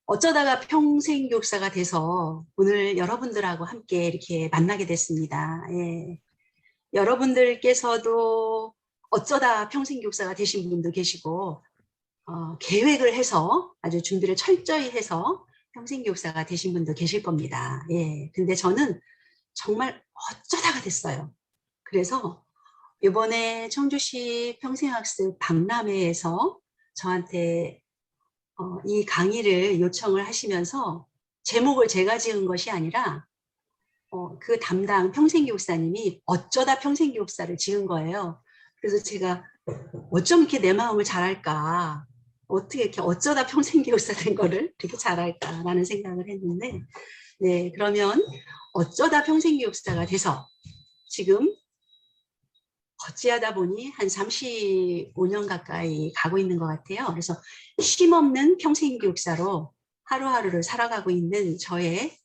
어쩌다가 평생교육사가 돼서 오늘 여러분들하고 함께 이렇게 만나게 됐습니다. 예. 여러분들께서도 어쩌다 평생교육사가 되신 분도 계시고 계획을 해서 아주 준비를 철저히 해서 평생교육사가 되신 분도 계실 겁니다. 예. 근데 저는 정말 어쩌다가 됐어요. 그래서 이번에 청주시 평생학습 박람회에서 저한테 이 강의를 요청을 하시면서 제목을 제가 지은 것이 아니라 그 담당 평생교육사님이 어쩌다 평생교육사를 지은 거예요. 그래서 제가 어쩜 이렇게 내 마음을 잘할까, 어떻게 이렇게 어쩌다 평생교육사 된 거를 이렇게 잘할까라는 생각을 했는데, 네, 그러면 어쩌다 평생교육사가 돼서 지금 어찌하다 보니 한 35년 가까이 가고 있는 것 같아요. 그래서 쉼없는 평생교육사로 하루하루를 살아가고 있는 저의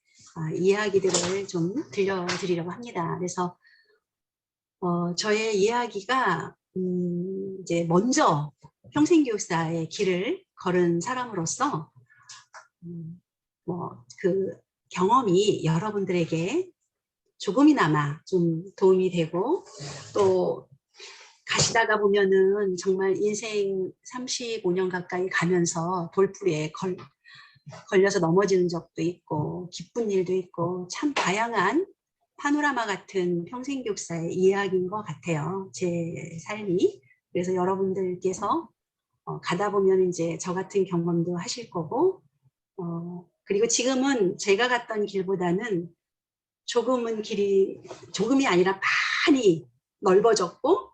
이야기들을 좀 들려드리려고 합니다. 그래서 저의 이야기가 이제 먼저 평생교육사의 길을 걸은 사람으로서 뭐 그 경험이 여러분들에게 조금이나마 좀 도움이 되고 또 가시다가 보면은 정말 인생 35년 가까이 가면서 돌풀이에 걸려서 넘어지는 적도 있고 기쁜 일도 있고 참 다양한 파노라마 같은 평생교육사의 이야기인 것 같아요. 제 삶이. 그래서 여러분들께서 가다 보면 이제 저 같은 경험도 하실 거고 그리고 지금은 제가 갔던 길보다는 조금이 아니라 많이 넓어졌고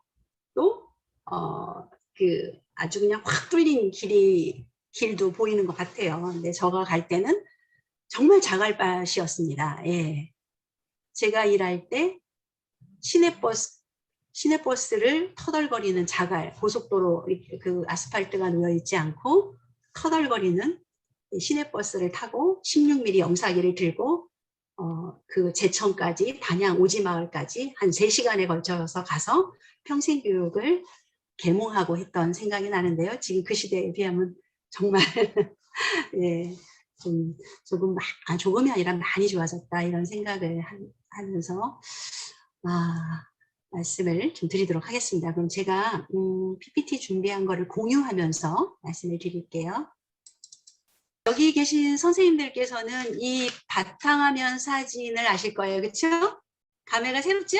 또 아주 그냥 확 뚫린 길도 보이는 것 같아요. 근데 제가 갈 때는 정말 자갈밭이었습니다. 예. 제가 일할 때 시내버스를 터덜거리는 자갈, 고속도로 그 아스팔트가 놓여 있지 않고 터덜거리는 시내버스를 타고 16mm 영사기를 들고 그 제천까지 단양 오지마을까지 한 3시간에 걸쳐서 가서 평생교육을 계몽하고 했던 생각이 나는데요. 지금 그 시대에 비하면 정말 예, 조금이 아니라 많이 좋아졌다 이런 생각을 하면서 말씀을 좀 드리도록 하겠습니다. 그럼 제가 PPT 준비한 거를 공유하면서 말씀을 드릴게요. 여기 계신 선생님들께서는 이 바탕화면 사진을 아실 거예요. 그렇죠? 감회가 새롭죠?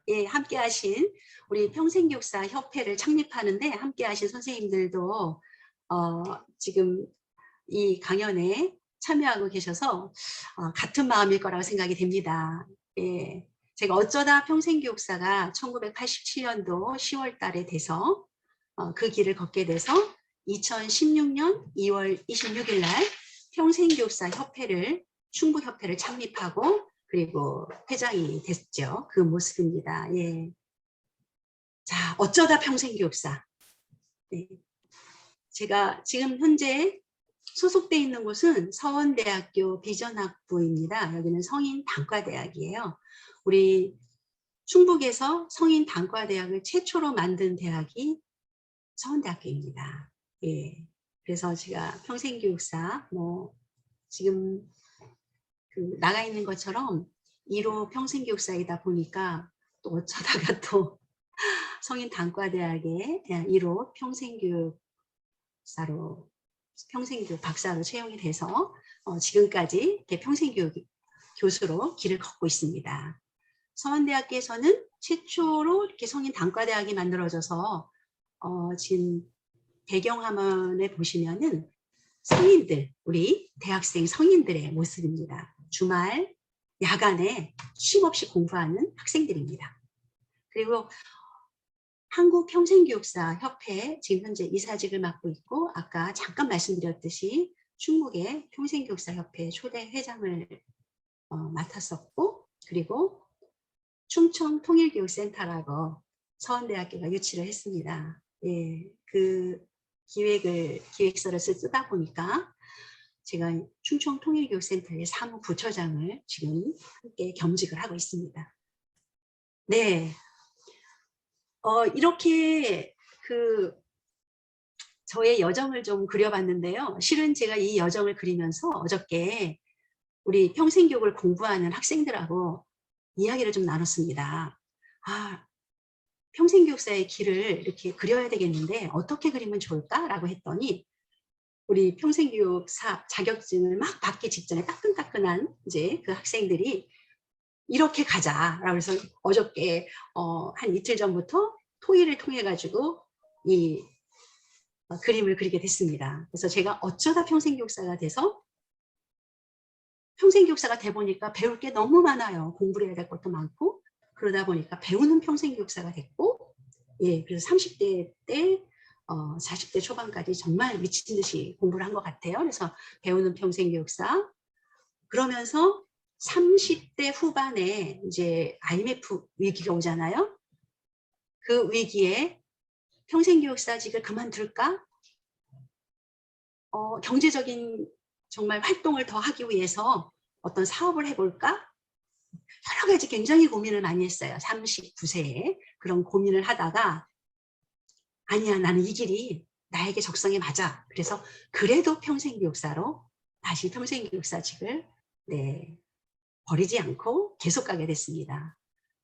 예, 함께 하신 우리 평생교육사 협회를 창립하는데 함께 하신 선생님들도 지금 이 강연에 참여하고 계셔서 같은 마음일 거라고 생각이 됩니다. 예, 제가 어쩌다 평생교육사가 1987년도 10월 달에 돼서 그 길을 걷게 돼서 2016년 2월 26일 날 평생교육사 협회를 충북협회를 창립하고 그리고 회장이 됐죠. 그 모습입니다. 예. 자, 어쩌다 평생교육사. 네. 제가 지금 현재 소속돼 있는 곳은 서원대학교 비전학부입니다. 여기는 성인단과대학이에요. 우리 충북에서 성인단과대학을 최초로 만든 대학이 서원대학교입니다. 예. 그래서 제가 평생교육사 지금 나가 있는 것처럼 1호 평생교육사이다 보니까 또 어쩌다가 또 성인단과대학의 1호 평생교육 박사로 채용이 돼서 지금까지 이렇게 평생교육 교수로 길을 걷고 있습니다. 서원대학교에서는 최초로 이렇게 성인단과대학이 만들어져서 지금 배경화면에 보시면은 성인들, 우리 대학생 성인들의 모습입니다. 주말, 야간에 쉼없이 공부하는 학생들입니다. 그리고 한국평생교육사협회 지금 현재 이사직을 맡고 있고 아까 잠깐 말씀드렸듯이 충북의 평생교육사협회 초대 회장을 맡았었고 그리고 충청통일교육센터라고 서원대학교가 유치를 했습니다. 예, 그 기획서를 쓰다 보니까 제가 충청통일교육센터의 사무부처장을 지금 함께 겸직을 하고 있습니다. 네, 이렇게 저의 여정을 좀 그려봤는데요. 실은 제가 이 여정을 그리면서 어저께 우리 평생교육을 공부하는 학생들하고 이야기를 좀 나눴습니다. 아, 평생교육사의 길을 이렇게 그려야 되겠는데 어떻게 그리면 좋을까라고 했더니 우리 평생교육사 자격증을 막 받기 직전에 따끈따끈한 이제 그 학생들이 이렇게 가자라고 해서 어저께 한 이틀 전부터 토의를 통해 가지고 이 그림을 그리게 됐습니다. 그래서 제가 어쩌다 평생교육사가 돼서 평생교육사가 돼 보니까 배울 게 너무 많아요. 공부를 해야 될 것도 많고 그러다 보니까 배우는 평생교육사가 됐고, 예, 그래서 30대 때 40대 초반까지 정말 미친 듯이 공부를 한 것 같아요. 그래서 배우는 평생교육사. 그러면서 30대 후반에 이제 IMF 위기가 오잖아요. 그 위기에 평생교육사직을 그만둘까? 경제적인 정말 활동을 더 하기 위해서 어떤 사업을 해볼까? 여러 가지 굉장히 고민을 많이 했어요. 39세에 그런 고민을 하다가 아니야, 나는 이 길이 나에게 적성에 맞아. 그래서 그래도 평생교육사로 다시 평생교육사직을 네, 버리지 않고 계속 가게 됐습니다.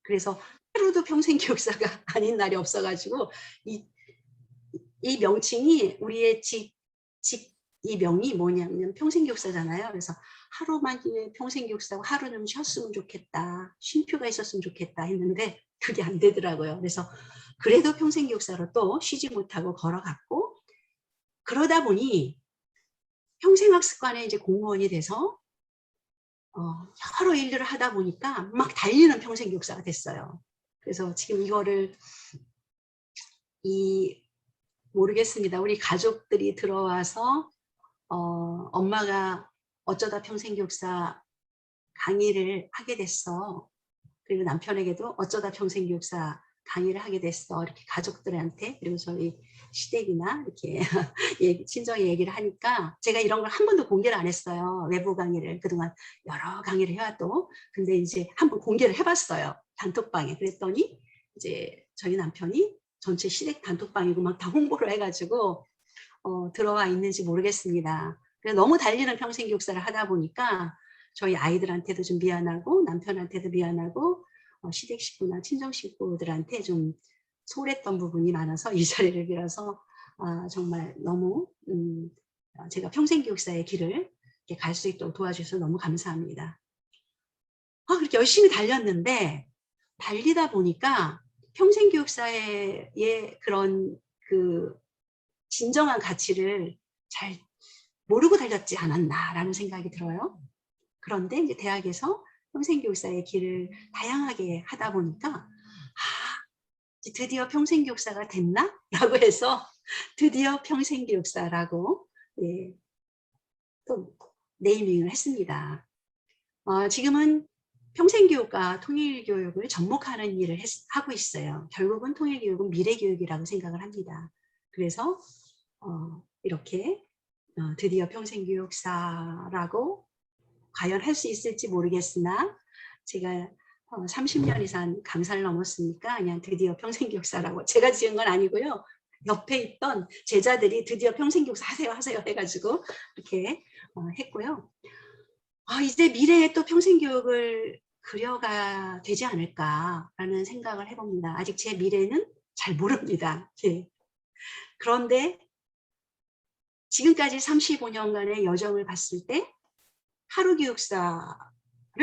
그래서 하루도 평생교육사가 아닌 날이 없어가지고 이 명칭이 우리의 이 명이 뭐냐면 평생교육사잖아요. 그래서 하루만 평생교육사고 하루는 쉬었으면 좋겠다. 쉼표가 있었으면 좋겠다 했는데 그게 안 되더라고요. 그래서 그래도 평생교육사로 또 쉬지 못하고 걸어갔고, 그러다 보니 평생학습관에 이제 공무원이 돼서 여러 일들을 하다 보니까 막 달리는 평생교육사가 됐어요. 그래서 지금 이거를 모르겠습니다. 우리 가족들이 들어와서 엄마가 어쩌다 평생교육사 강의를 하게 됐어. 그리고 남편에게도 어쩌다 평생교육사 강의를 하게 됐어. 이렇게 가족들한테, 그리고 저희 시댁이나 이렇게 친정에 얘기를 하니까 제가 이런 걸 한 번도 공개를 안 했어요. 외부 강의를 그동안 여러 강의를 해와도. 근데 이제 한번 공개를 해봤어요. 단톡방에. 그랬더니 이제 저희 남편이 전체 시댁 단톡방이고 막 다 홍보를 해가지고 들어와 있는지 모르겠습니다. 그래서 너무 달리는 평생교육사를 하다 보니까 저희 아이들한테도 좀 미안하고 남편한테도 미안하고 시댁 식구나 친정 식구들한테 좀 소홀했던 부분이 많아서 이 자리를 빌어서 정말 너무 제가 평생교육사의 길을 갈 수 있도록 도와주셔서 너무 감사합니다. 그렇게 열심히 달렸는데 달리다 보니까 평생교육사의 그런 그 진정한 가치를 잘 모르고 달렸지 않았나라는 생각이 들어요. 그런데 이제 대학에서 평생교육사의 길을 다양하게 하다 보니까 드디어 평생교육사가 됐나? 라고 해서 드디어 평생교육사라고 예, 또 네이밍을 했습니다. 지금은 평생교육과 통일교육을 접목하는 일을 하고 있어요. 결국은 통일교육은 미래교육이라고 생각을 합니다. 그래서 이렇게 드디어 평생교육사라고 과연 할 수 있을지 모르겠으나 제가 30년 이상 강사를 넘었으니까 그냥 드디어 평생교육사라고, 제가 지은 건 아니고요. 옆에 있던 제자들이 드디어 평생교육사 하세요 해가지고 이렇게 했고요. 이제 미래에 또 평생교육을 그려가 되지 않을까라는 생각을 해봅니다. 아직 제 미래는 잘 모릅니다. 예. 그런데 지금까지 35년간의 여정을 봤을 때 하루 교육사를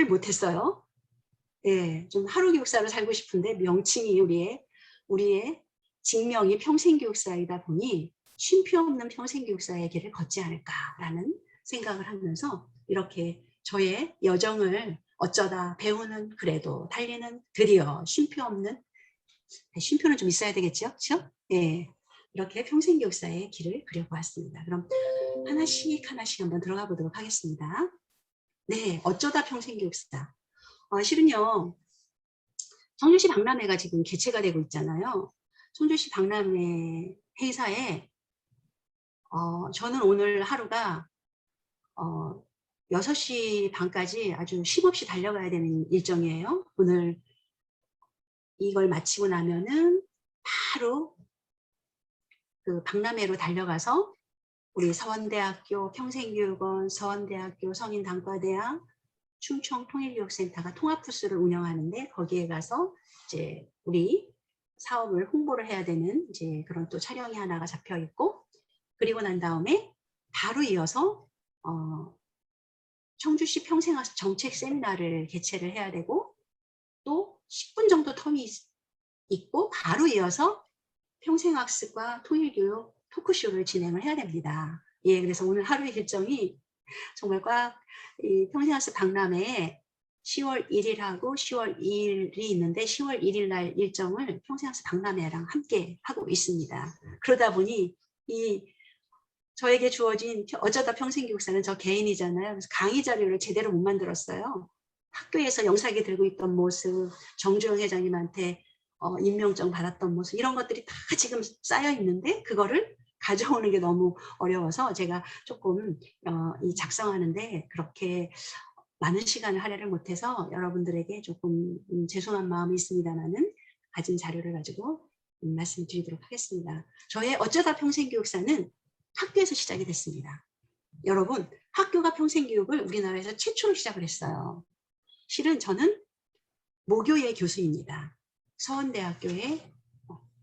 못했어요. 예, 좀 하루 교육사로 살고 싶은데 명칭이 우리의 직명이 평생교육사이다 보니 쉼표 없는 평생교육사의 길을 걷지 않을까라는 생각을 하면서 이렇게 저의 여정을 어쩌다 배우는 그래도 달리는 드디어 쉼표 없는, 쉼표는 좀 있어야 되겠죠? 그렇죠? 예, 이렇게 평생교육사의 길을 그려보았습니다. 그럼 하나씩 한번 들어가 보도록 하겠습니다. 네, 어쩌다 평생교육사. 실은요, 청주시 박람회가 지금 개최가 되고 있잖아요. 청주시 박람회 행사에 저는 오늘 하루가 6시 반까지 아주 쉼없이 달려가야 되는 일정이에요. 오늘 이걸 마치고 나면은 바로 그 박람회로 달려가서 우리 서원대학교 평생교육원, 서원대학교 성인단과대학, 충청통일교육센터가 통합부스를 운영하는데 거기에 가서 이제 우리 사업을 홍보를 해야 되는 이제 그런 또 촬영이 하나가 잡혀 있고, 그리고 난 다음에 바로 이어서 청주시 평생학습 정책 세미나를 개최를 해야 되고, 또 10분 정도 텀이 있고 바로 이어서 평생학습과 통일교육 토크쇼를 진행을 해야 됩니다. 예, 그래서 오늘 하루의 일정이 정말 꽉 이 평생학습 박람회에 10월 1일하고 10월 2일이 있는데 10월 1일 날 일정을 평생학습 박람회랑 함께 하고 있습니다. 그러다 보니 이 저에게 주어진 어쩌다 평생교육사는 저 개인이잖아요. 그래서 강의 자료를 제대로 못 만들었어요. 학교에서 영상에 들고 있던 모습, 정주영 회장님한테 임명장 받았던 모습, 이런 것들이 다 지금 쌓여 있는데 그거를 가져오는 게 너무 어려워서 제가 조금 이 작성하는데 그렇게 많은 시간을 할애를 못해서 여러분들에게 조금 죄송한 마음이 있습니다만은 가진 자료를 가지고 말씀드리도록 하겠습니다. 저의 어쩌다 평생교육사는 학교에서 시작이 됐습니다. 여러분, 학교가 평생교육을 우리나라에서 최초로 시작을 했어요. 실은 저는 모교의 교수입니다. 서원대학교의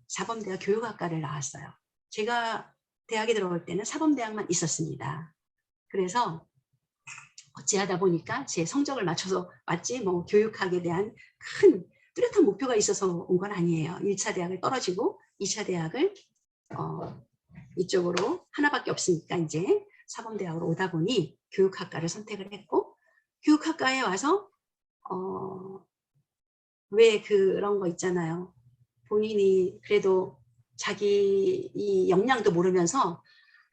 사범대학 교육학과를 나왔어요. 제가 대학에 들어올 때는 사범대학만 있었습니다. 그래서 어찌하다 보니까 제 성적을 맞춰서 왔지 뭐 교육학에 대한 큰 뚜렷한 목표가 있어서 온 건 아니에요. 1차 대학을 떨어지고 2차 대학을 이쪽으로 하나밖에 없으니까 이제 사범대학으로 오다 보니 교육학과를 선택을 했고, 교육학과에 와서 왜 그런 거 있잖아요. 본인이 그래도 자기 이 역량도 모르면서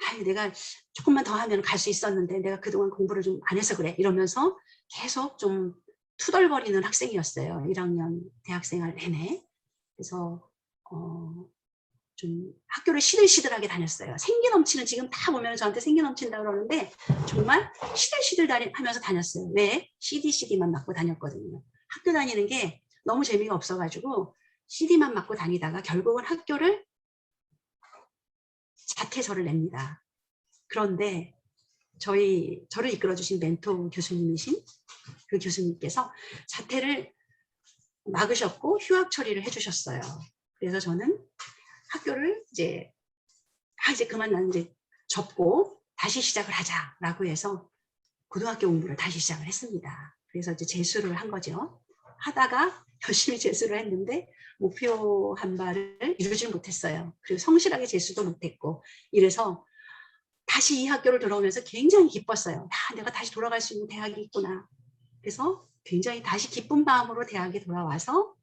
아유, 내가 조금만 더 하면 갈 수 있었는데 내가 그동안 공부를 좀 안 해서 그래 이러면서 계속 좀 투덜거리는 학생이었어요. 1학년 대학생활 내내. 그래서 좀 학교를 시들시들하게 다녔어요. 생기 넘치는, 지금 다 보면 저한테 생기 넘친다고 그러는데 정말 시들시들 하면서 다녔어요. 왜? CD만 맞고 다녔거든요. 학교 다니는 게 너무 재미가 없어가지고 CD만 맞고 다니다가 결국은 학교를 자퇴서를 냅니다. 그런데 저를 이끌어주신 멘토 교수님이신 그 교수님께서 자퇴를 막으셨고 휴학 처리를 해주셨어요. 그래서 저는 학교를 이제 그만 나는 이제 접고 다시 시작을 하자라고 해서 고등학교 공부를 다시 시작을 했습니다. 그래서 이제 재수를 한 거죠. 하다가 열심히 재수를 했는데 목표한 바를 이루지 못했어요. 그리고 성실하게 재수도 못했고, 이래서 다시 이 학교를 들어오면서 굉장히 기뻤어요. 내가 다시 돌아갈 수 있는 대학이 있구나. 그래서 굉장히 다시 기쁜 마음으로 대학에 돌아와서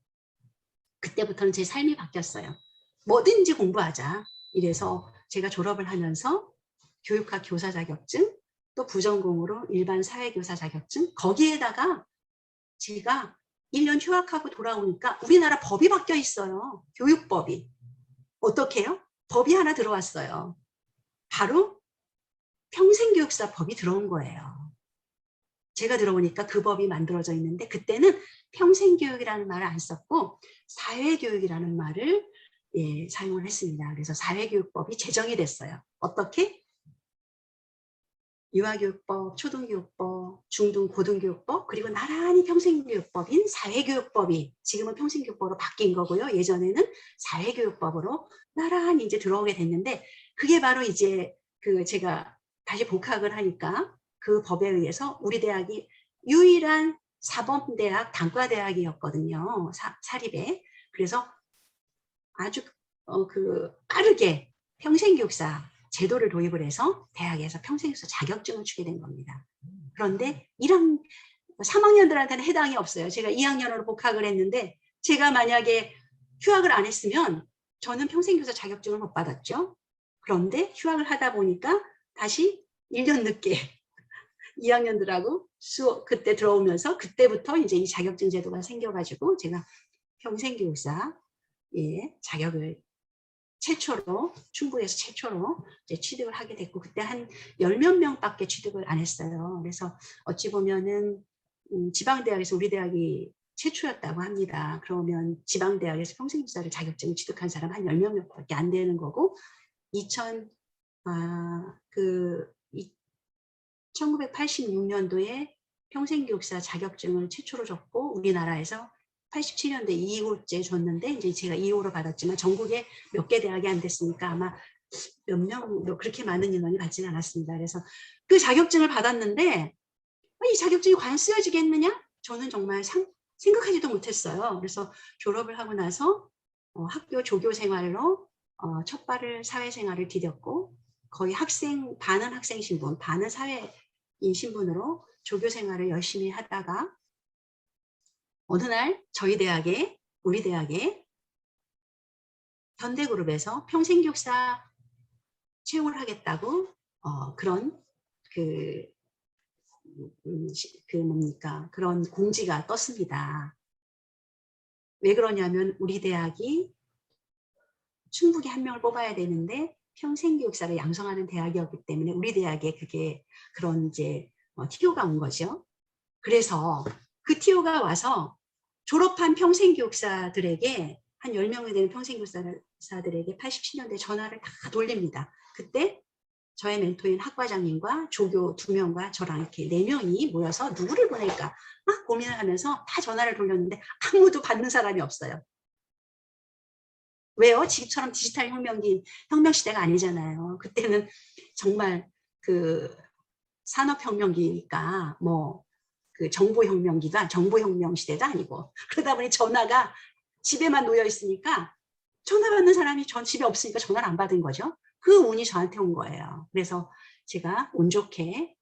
그때부터는 제 삶이 바뀌었어요. 뭐든지 공부하자. 이래서 제가 졸업을 하면서 교육학 교사 자격증, 또 부전공으로 일반 사회교사 자격증, 거기에다가 제가 1년 휴학하고 돌아오니까 우리나라 법이 바뀌어 있어요. 교육법이. 어떻게 해요? 법이 하나 들어왔어요. 바로 평생교육사법이 들어온 거예요. 제가 들어오니까 그 법이 만들어져 있는데 그때는 평생교육이라는 말을 안 썼고 사회교육이라는 말을 사용을 했습니다. 그래서 사회교육법이 제정이 됐어요. 어떻게? 유아교육법, 초등교육법, 중등 고등교육법, 그리고 나란히 평생교육법인 사회교육법이 지금은 평생교육법으로 바뀐 거고요. 예전에는 사회교육법으로 나란히 이제 들어오게 됐는데, 그게 바로 이제 제가 다시 복학을 하니까 그 법에 의해서 우리 대학이 유일한 사범대학 단과대학이었거든요. 사립에. 그래서 아주 빠르게 평생교육사 제도를 도입을 해서 대학에서 평생교육사 자격증을 주게 된 겁니다. 그런데 3학년들한테는 해당이 없어요. 제가 2학년으로 복학을 했는데 제가 만약에 휴학을 안 했으면 저는 평생교사 자격증을 못 받았죠. 그런데 휴학을 하다 보니까 다시 1년 늦게 2학년들하고 그때 들어오면서 그때부터 이제 이 자격증 제도가 생겨가지고 제가 평생교육사 자격을 최초로 충북에서 최초로 이제 취득을 하게 됐고, 그때 한 10몇 명밖에 취득을 안 했어요. 그래서 어찌 보면은 지방대학에서 우리 대학이 최초였다고 합니다. 그러면 지방대학에서 평생교사를 자격증을 취득한 사람 한 10몇 명밖에 안 되는 거고, 1986년도에 평생교육사 자격증을 최초로 줬고 우리나라에서 87년도에 2호째 줬는데 이제 제가 2호로 받았지만 전국에 몇 개 대학이 안 됐으니까 아마 몇 명, 그렇게 많은 인원이 받지는 않았습니다. 그래서 그 자격증을 받았는데 이 자격증이 과연 쓰여지겠느냐? 저는 정말 생각하지도 못했어요. 그래서 졸업을 하고 나서 학교 조교 생활로 첫 발을 사회생활을 디뎠고 거의 반은 학생 신분, 반은 사회인 신분으로 조교 생활을 열심히 하다가 어느 날 우리 대학에 현대그룹에서 평생교육사 채용을 하겠다고 그런 그런 공지가 떴습니다. 왜 그러냐면 우리 대학이 충북에 한 명을 뽑아야 되는데 평생교육사를 양성하는 대학이었기 때문에 우리 대학에 그런 이제 TO가 온 거죠. 그래서 그 TO가 와서 졸업한 평생교육사들에게 한 10명이 되는 평생교육사들에게 87년도에 전화를 다 돌립니다. 그때 저의 멘토인 학과장님과 조교 2명과 저랑 이렇게 4명이 모여서 누구를 보낼까 막 고민을 하면서 다 전화를 돌렸는데 아무도 받는 사람이 없어요. 왜요? 지금처럼 디지털 혁명 시대가 아니잖아요. 그때는 정말 산업혁명기니까 정보혁명 시대도 아니고 그러다 보니 전화가 집에만 놓여 있으니까 전화 받는 사람이 전 집에 없으니까 전화를 안 받은 거죠. 그 운이 저한테 온 거예요. 그래서 제가 운 좋게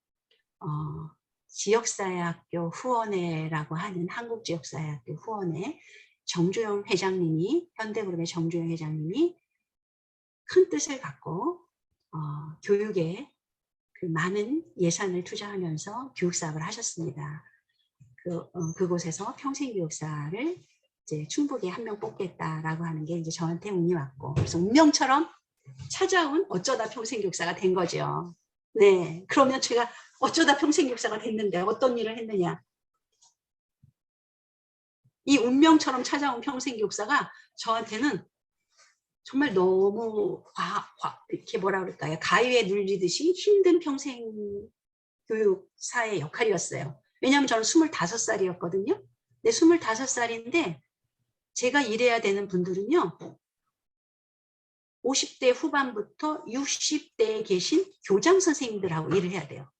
지역사회학교 후원회라고 하는 한국지역사회학교 후원회 정주영 회장님이 현대그룹의 정주영 회장님이 큰 뜻을 갖고 교육에 많은 예산을 투자하면서 교육사업을 하셨습니다. 그곳에서 평생교육사를 이제 충북에 한 명 뽑겠다라고 하는 게 이제 저한테 운이 왔고 그래서 운명처럼 찾아온 어쩌다 평생교육사가 된 거죠. 네, 그러면 제가 어쩌다 평생교육사가 됐는데 어떤 일을 했느냐? 이 운명처럼 찾아온 평생교육사가 저한테는 정말 너무 이렇게 뭐라 그럴까요? 가위에 눌리듯이 힘든 평생교육사의 역할이었어요. 왜냐하면 저는 25살이었거든요. 근데 25살인데 제가 일해야 되는 분들은요. 50대 후반부터 60대에 계신 교장 선생님들하고 일을 해야 돼요.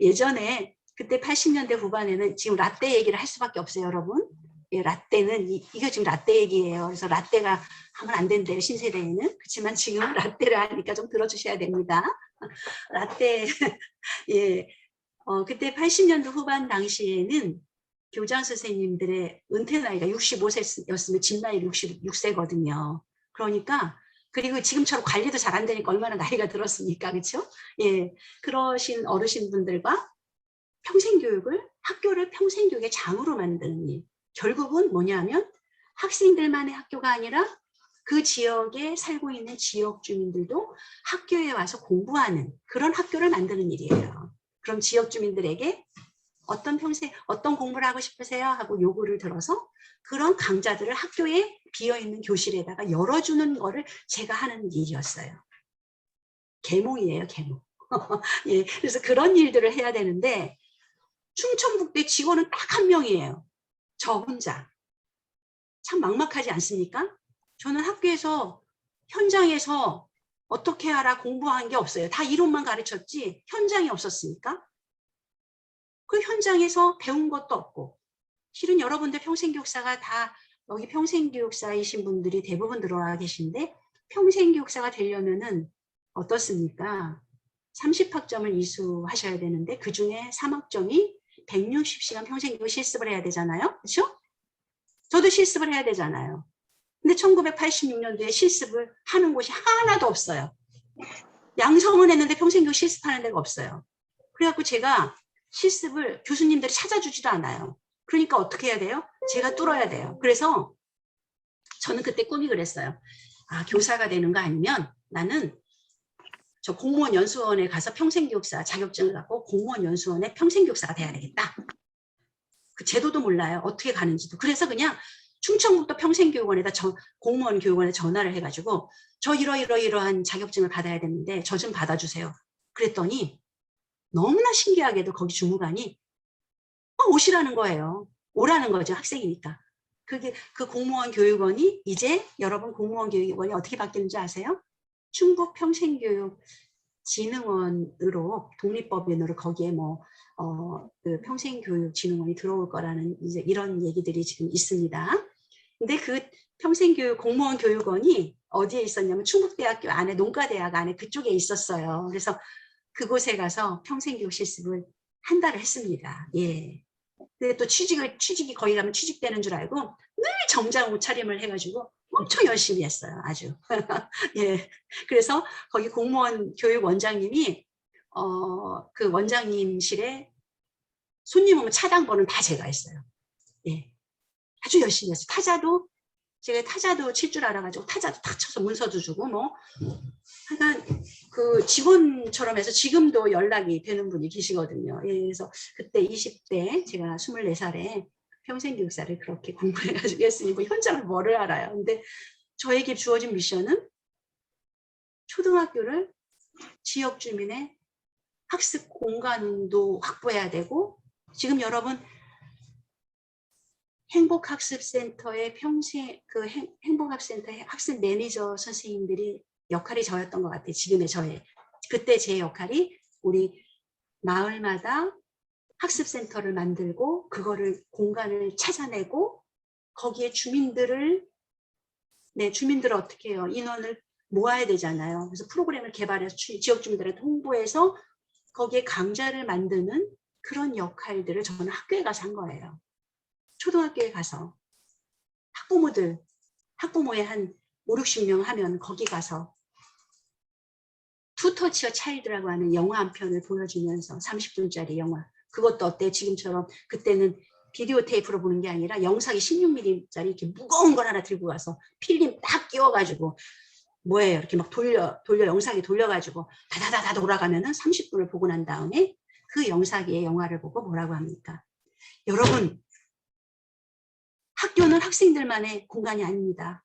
예전에 그때 80년대 후반에는 지금 라떼 얘기를 할 수밖에 없어요, 여러분. 예, 라떼는 이거 지금 라떼 얘기예요. 그래서 라떼가 하면 안 된대요, 신세대에는. 그렇지만 지금 라떼를 하니까 좀 들어주셔야 됩니다. 라떼 예, 그때 80년대 후반 당시에는 교장 선생님들의 은퇴 나이가 65세였으면 집 나이 66세거든요. 그러니까 그리고 지금처럼 관리도 잘 안 되니까 얼마나 나이가 들었습니까, 그렇죠? 예, 그러신 어르신분들과 학교를 평생교육의 장으로 만드는 일. 결국은 뭐냐면 학생들만의 학교가 아니라 그 지역에 살고 있는 지역 주민들도 학교에 와서 공부하는 그런 학교를 만드는 일이에요. 그럼 지역 주민들에게 어떤 공부를 하고 싶으세요? 하고 요구를 들어서 그런 강좌들을 학교에 비어있는 교실에다가 열어주는 거를 제가 하는 일이었어요. 계몽이에요, 계몽. 예, 그래서 그런 일들을 해야 되는데 충청북대 직원은 딱 한 명이에요. 저 혼자. 참 막막하지 않습니까? 저는 학교에서 현장에서 어떻게 하라 공부한 게 없어요. 다 이론만 가르쳤지 현장이 없었으니까. 그 현장에서 배운 것도 없고 실은 여러분들 평생교육사가 다 여기 평생교육사이신 분들이 대부분 들어와 계신데 평생교육사가 되려면은 어떻습니까? 30학점을 이수하셔야 되는데 그중에 3학점이 160시간 평생교육 실습을 해야 되잖아요. 그렇죠? 저도 실습을 해야 되잖아요. 근데 1986년도에 실습을 하는 곳이 하나도 없어요. 양성은 했는데 평생교육 실습하는 데가 없어요. 그래갖고 제가 실습을 교수님들이 찾아주지도 않아요. 그러니까 어떻게 해야 돼요? 제가 뚫어야 돼요. 그래서 저는 그때 꿈이 그랬어요. 교사가 되는 거 아니면 나는 저 공무원 연수원에 가서 평생교육사 자격증을 갖고 공무원 연수원에 평생교육사가 돼야 되겠다. 그 제도도 몰라요. 어떻게 가는지도. 그래서 그냥 충청북도 평생교육원에다 공무원 교육원에 전화를 해가지고 저 이러이러한 자격증을 받아야 되는데 저 좀 받아주세요. 그랬더니 너무나 신기하게도 거기 주무관이 오시라는 거예요. 오라는 거죠. 학생이니까. 그게 그 공무원 교육원이 이제 여러분 공무원 교육원이 어떻게 바뀌는지 아세요? 충북 평생교육진흥원으로 독립법인으로 거기에 그 평생교육진흥원이 들어올 거라는 이제 이런 얘기들이 지금 있습니다. 근데 그 평생교육 공무원 교육원이 어디에 있었냐면 충북대학교 안에 농가대학 안에 그쪽에 있었어요. 그래서 그곳에 가서 평생교육 실습을 한 달을 했습니다. 예. 근데 또 취직이 거기 가면 취직되는 줄 알고 늘 정장 옷차림을 해가지고 엄청 열심히 했어요. 아주. 예. 그래서 거기 공무원 교육 원장님이 그 원장님실에 손님 오면 차당 번은 다 제가 했어요. 예. 아주 열심히 했어요. 제가 타자도 칠 줄 알아가지고 타자도 탁 쳐서 문서도 주고 하여간 그 직원처럼 해서 지금도 연락이 되는 분이 계시거든요. 예, 그래서 그때 20대 제가 24살에 평생교육사를 그렇게 공부해가지고 했으니 현장을 뭐를 알아요. 근데 저에게 주어진 미션은 초등학교를 지역 주민의 학습 공간도 확보해야 되고 지금 여러분 행복학습센터의 행복학센터의 학습 매니저 선생님들이 역할이 저였던 것 같아요. 지금의 저의. 그때 제 역할이 우리 마을마다 학습센터를 만들고 그거를 공간을 찾아내고 거기에 주민들을 어떻게 해요? 인원을 모아야 되잖아요. 그래서 프로그램을 개발해서 지역 주민들한테 홍보해서 거기에 강좌를 만드는 그런 역할들을 저는 학교에 가서 한 거예요. 초등학교에 가서 학부모의 한 5, 60명 하면 거기 가서 투터치어 차일드라고 하는 영화 한 편을 보여주면서 30분짜리 영화. 그것도 어때? 지금처럼 그때는 비디오 테이프로 보는 게 아니라 영상이 16mm짜리 이렇게 무거운 걸 하나 들고 가서 필름 딱 끼워가지고 뭐예요? 이렇게 막 영상이 돌려가지고 다다다다 돌아가면은 30분을 보고 난 다음에 그 영상의 영화를 보고 뭐라고 합니까? 여러분, 학교는 학생들만의 공간이 아닙니다.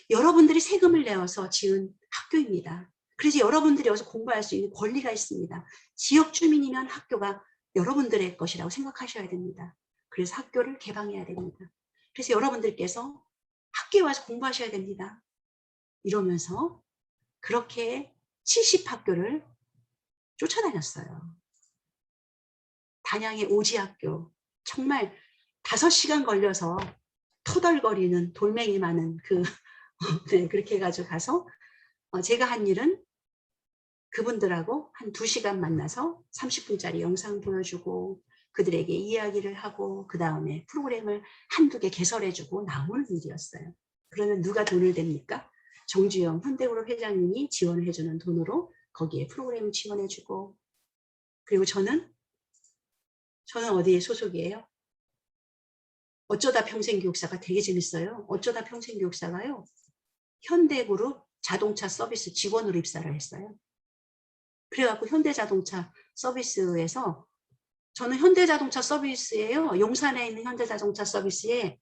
여러분들이 세금을 내어서 지은 학교입니다. 그래서 여러분들이 여기서 공부할 수 있는 권리가 있습니다. 지역 주민이면 학교가 여러분들의 것이라고 생각하셔야 됩니다. 그래서 학교를 개방해야 됩니다. 그래서 여러분들께서 학교에 와서 공부하셔야 됩니다. 이러면서 그렇게 70학교를 쫓아다녔어요. 단양의 오지학교, 정말 5시간 걸려서 터덜거리는 돌멩이 많은 네, 그렇게 해가지고 가서 제가 한 일은 그분들하고 한 2시간 만나서 30분짜리 영상 보여주고 그들에게 이야기를 하고 그 다음에 프로그램을 한두 개 개설해주고 나오는 일이었어요. 그러면 누가 돈을 댑니까? 정주영 현대그룹 회장님이 지원을 해주는 돈으로 거기에 프로그램을 지원해주고 그리고 저는 어디에 소속이에요? 어쩌다 평생교육사가 되게 재밌어요. 어쩌다 평생교육사가요. 현대그룹 자동차 서비스 직원으로 입사를 했어요. 그래갖고 현대자동차 서비스에서 저는 현대자동차 서비스예요. 용산에 있는 현대자동차 서비스에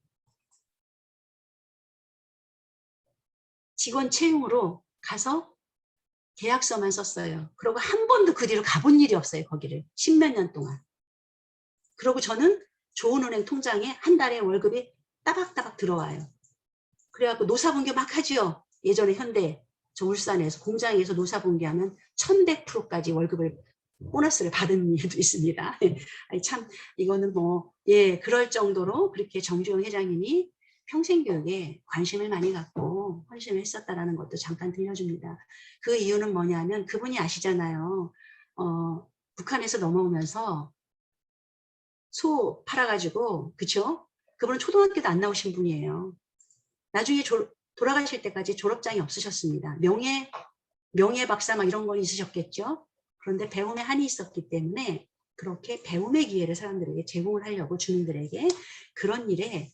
직원 채용으로 가서 계약서만 썼어요. 그리고 한 번도 그 뒤로 가본 일이 없어요. 거기를 10몇 년 동안. 그리고 저는 좋은은행 통장에 한 달에 월급이 따박따박 들어와요. 그래갖고 노사분규 막 하지요. 예전에 현대 저 울산에서 공장에서 노사분규하면 1100%까지 월급을 보너스를 받은 일도 있습니다. 아니, 참 이거는 그럴 정도로 그렇게 정주영 회장님이 평생교육에 관심을 많이 갖고 헌신을 했었다라는 것도 잠깐 들려줍니다. 그 이유는 뭐냐면 그분이 아시잖아요. 북한에서 넘어오면서 소 팔아가지고 그쵸? 그분은 초등학교도 안 나오신 분이에요. 나중에 돌아가실 때까지 졸업장이 없으셨습니다. 명예 박사 막 이런 건 있으셨겠죠. 그런데 배움에 한이 있었기 때문에 그렇게 배움의 기회를 사람들에게 제공을 하려고 주민들에게 그런 일에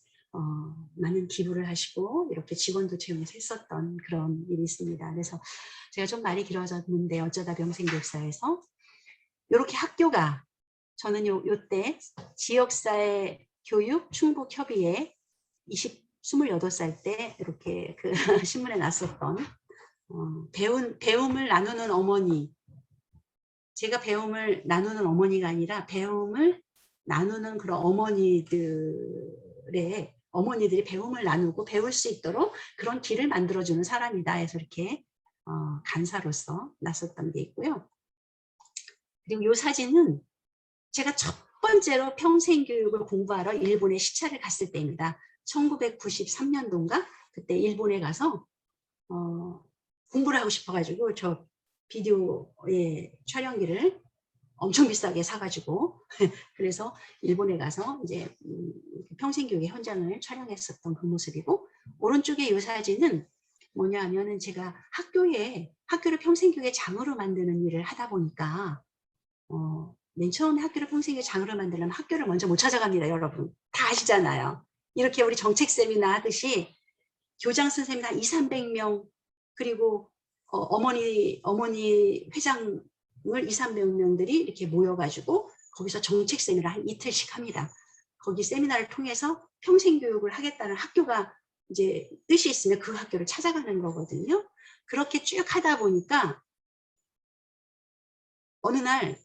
많은 기부를 하시고 이렇게 직원도 채용해서 했었던 그런 일이 있습니다. 그래서 제가 좀 말이 길어졌는데 어쩌다 평생교육사에서 이렇게 학교가 저는 요때 지역사회 교육 충북협의회 28살 때 이렇게 그 신문에 났었던 배움을 나누는 어머니. 제가 배움을 나누는 어머니가 아니라 배움을 나누는 그런 어머니들이 배움을 나누고 배울 수 있도록 그런 길을 만들어주는 사람이다 해서 이렇게 간사로서 났었던 게 있고요. 그리고 이 사진은 제가 첫 번째로 평생교육을 공부하러 일본에 시차를 갔을 때입니다. 1993년도인가 그때 일본에 가서 공부를 하고 싶어가지고 저 비디오의 촬영기를 엄청 비싸게 사가지고 그래서 일본에 가서 이제 평생교육의 현장을 촬영했었던 그 모습이고, 오른쪽에 이 사진은 뭐냐 하면은 제가 학교를 평생교육의 장으로 만드는 일을 하다 보니까 맨 처음에 학교를 평생교육의 장으로 만들려면 학교를 먼저 못 찾아갑니다. 여러분 다 아시잖아요. 이렇게 우리 정책 세미나 하듯이 교장 선생님 한 200~300명 그리고 어머니 회장을 200~300명들이 이렇게 모여가지고 거기서 정책 세미나 한 이틀씩 합니다. 거기 세미나를 통해서 평생교육을 하겠다는 학교가 이제 뜻이 있으면 그 학교를 찾아가는 거거든요. 그렇게 쭉 하다 보니까 어느 날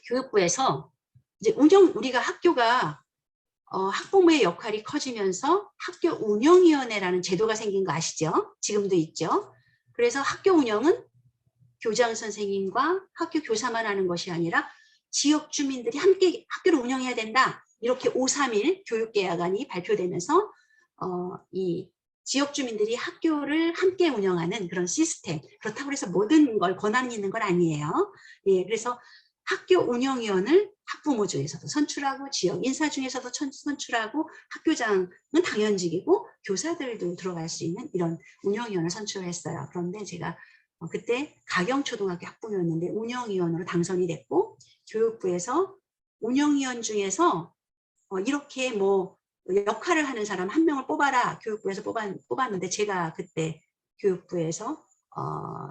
교육부에서 이제 우리가 학교가 학부모의 역할이 커지면서 학교 운영위원회라는 제도가 생긴 거 아시죠? 지금도 있죠. 그래서 학교 운영은 교장 선생님과 학교 교사만 하는 것이 아니라 지역 주민들이 함께 학교를 운영해야 된다. 이렇게 531 교육계약안이 발표되면서 이 지역 주민들이 학교를 함께 운영하는 그런 시스템. 그렇다고 해서 모든 걸 권한이 있는 건 아니에요. 예, 그래서 학교 운영위원을 학부모 중에서도 선출하고 지역 인사 중에서도 선출하고 학교장은 당연직이고 교사들도 들어갈 수 있는 이런 운영위원을 선출했어요. 그런데 제가 그때 가경초등학교 학부모였는데 운영위원으로 당선이 됐고, 교육부에서 운영위원 중에서 이렇게 뭐 역할을 하는 사람 한 명을 뽑아라 교육부에서 뽑았는데 제가 그때 교육부에서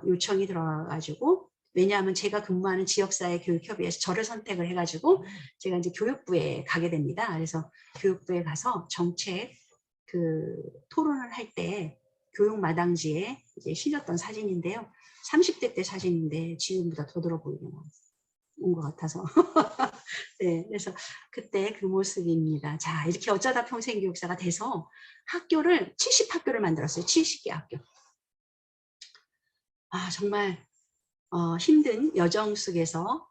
요청이 들어가지고, 왜냐하면 제가 근무하는 지역사회 교육협의회에서 저를 선택을 해가지고 제가 이제 교육부에 가게 됩니다. 그래서 교육부에 가서 정책 토론을 할 때 교육마당지에 이제 실렸던 사진인데요. 30대 때 사진인데 지금보다 더 들어 보이는 것 같아서 네, 그래서 그때 그 모습입니다. 자, 이렇게 어쩌다 평생교육사가 돼서 70학교를 만들었어요. 70개 학교. 정말 힘든 여정 속에서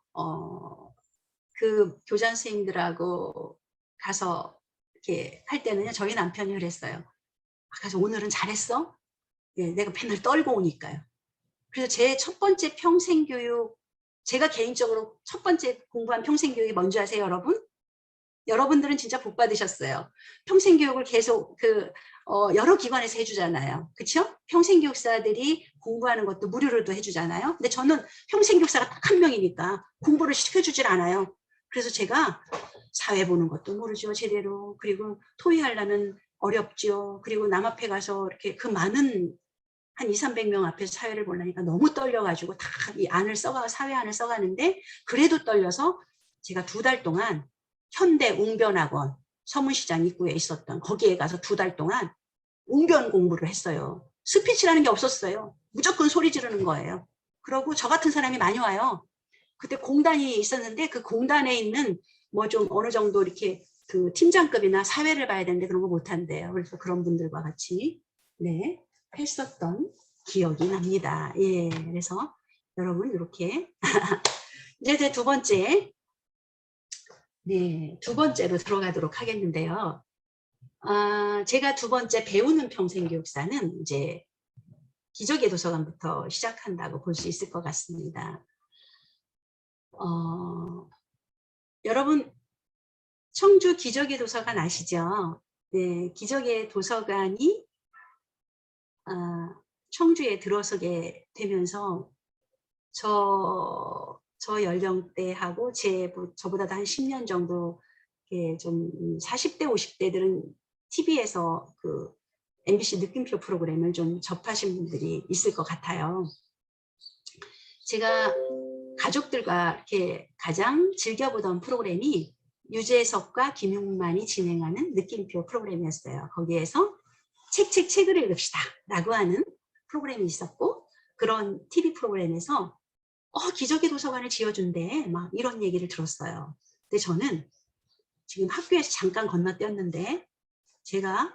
그 교장 선생님들하고 가서 이렇게 할 때는요, 저희 남편이 그랬어요. 가서 오늘은 잘했어? 네, 내가 맨날 떨고 오니까요. 그래서 제 첫 번째 평생교육, 제가 개인적으로 첫 번째 공부한 평생교육이 뭔지 아세요, 여러분? 여러분들은 진짜 복 받으셨어요. 평생교육을 계속 여러 기관에서 해주잖아요. 그렇죠? 평생교육사들이 공부하는 것도 무료로도 해주잖아요. 근데 저는 평생교육사가 딱 한 명이니까 공부를 시켜주질 않아요. 그래서 제가 사회 보는 것도 모르죠, 제대로. 그리고 토의하려면 어렵죠. 그리고 남 앞에 가서 이렇게 그 많은 한 200~300명 앞에서 사회를 보려니까 너무 떨려가지고 다 이 사회안을 써가는데, 그래도 떨려서 제가 2달 동안 현대 웅변학원 서문시장 입구에 있었던 거기에 가서 2달 동안 웅변 공부를 했어요. 스피치라는 게 없었어요. 무조건 소리 지르는 거예요. 그러고 저 같은 사람이 많이 와요. 그때 공단이 있었는데 그 공단에 있는 뭐 좀 어느 정도 이렇게 그 팀장급이나 사회를 봐야 되는데 그런 거 못한대요. 그래서 그런 분들과 같이 네 했었던 기억이 납니다. 예, 그래서 여러분 이렇게 이제 두 번째, 네, 두 번째로 들어가도록 하겠는데요. 제가 두 번째 배우는 평생교육사는 이제 기적의 도서관부터 시작한다고 볼 수 있을 것 같습니다. 여러분 청주 기적의 도서관 아시죠? 네, 기적의 도서관이 청주에 들어서게 되면서 저 연령대하고 저보다도 한 10년 정도 좀 40대 50대들은 TV에서 그 MBC 느낌표 프로그램을 좀 접하신 분들이 있을 것 같아요. 제가 가족들과 이렇게 가장 즐겨보던 프로그램이 유재석과 김용만이 진행하는 느낌표 프로그램이었어요. 거기에서 책을 읽읍시다 라고 하는 프로그램이 있었고, 그런 TV 프로그램에서 기적의 도서관을 지어준대 막 이런 얘기를 들었어요. 근데 저는 지금 학교에서 잠깐 건너뛰었는데, 제가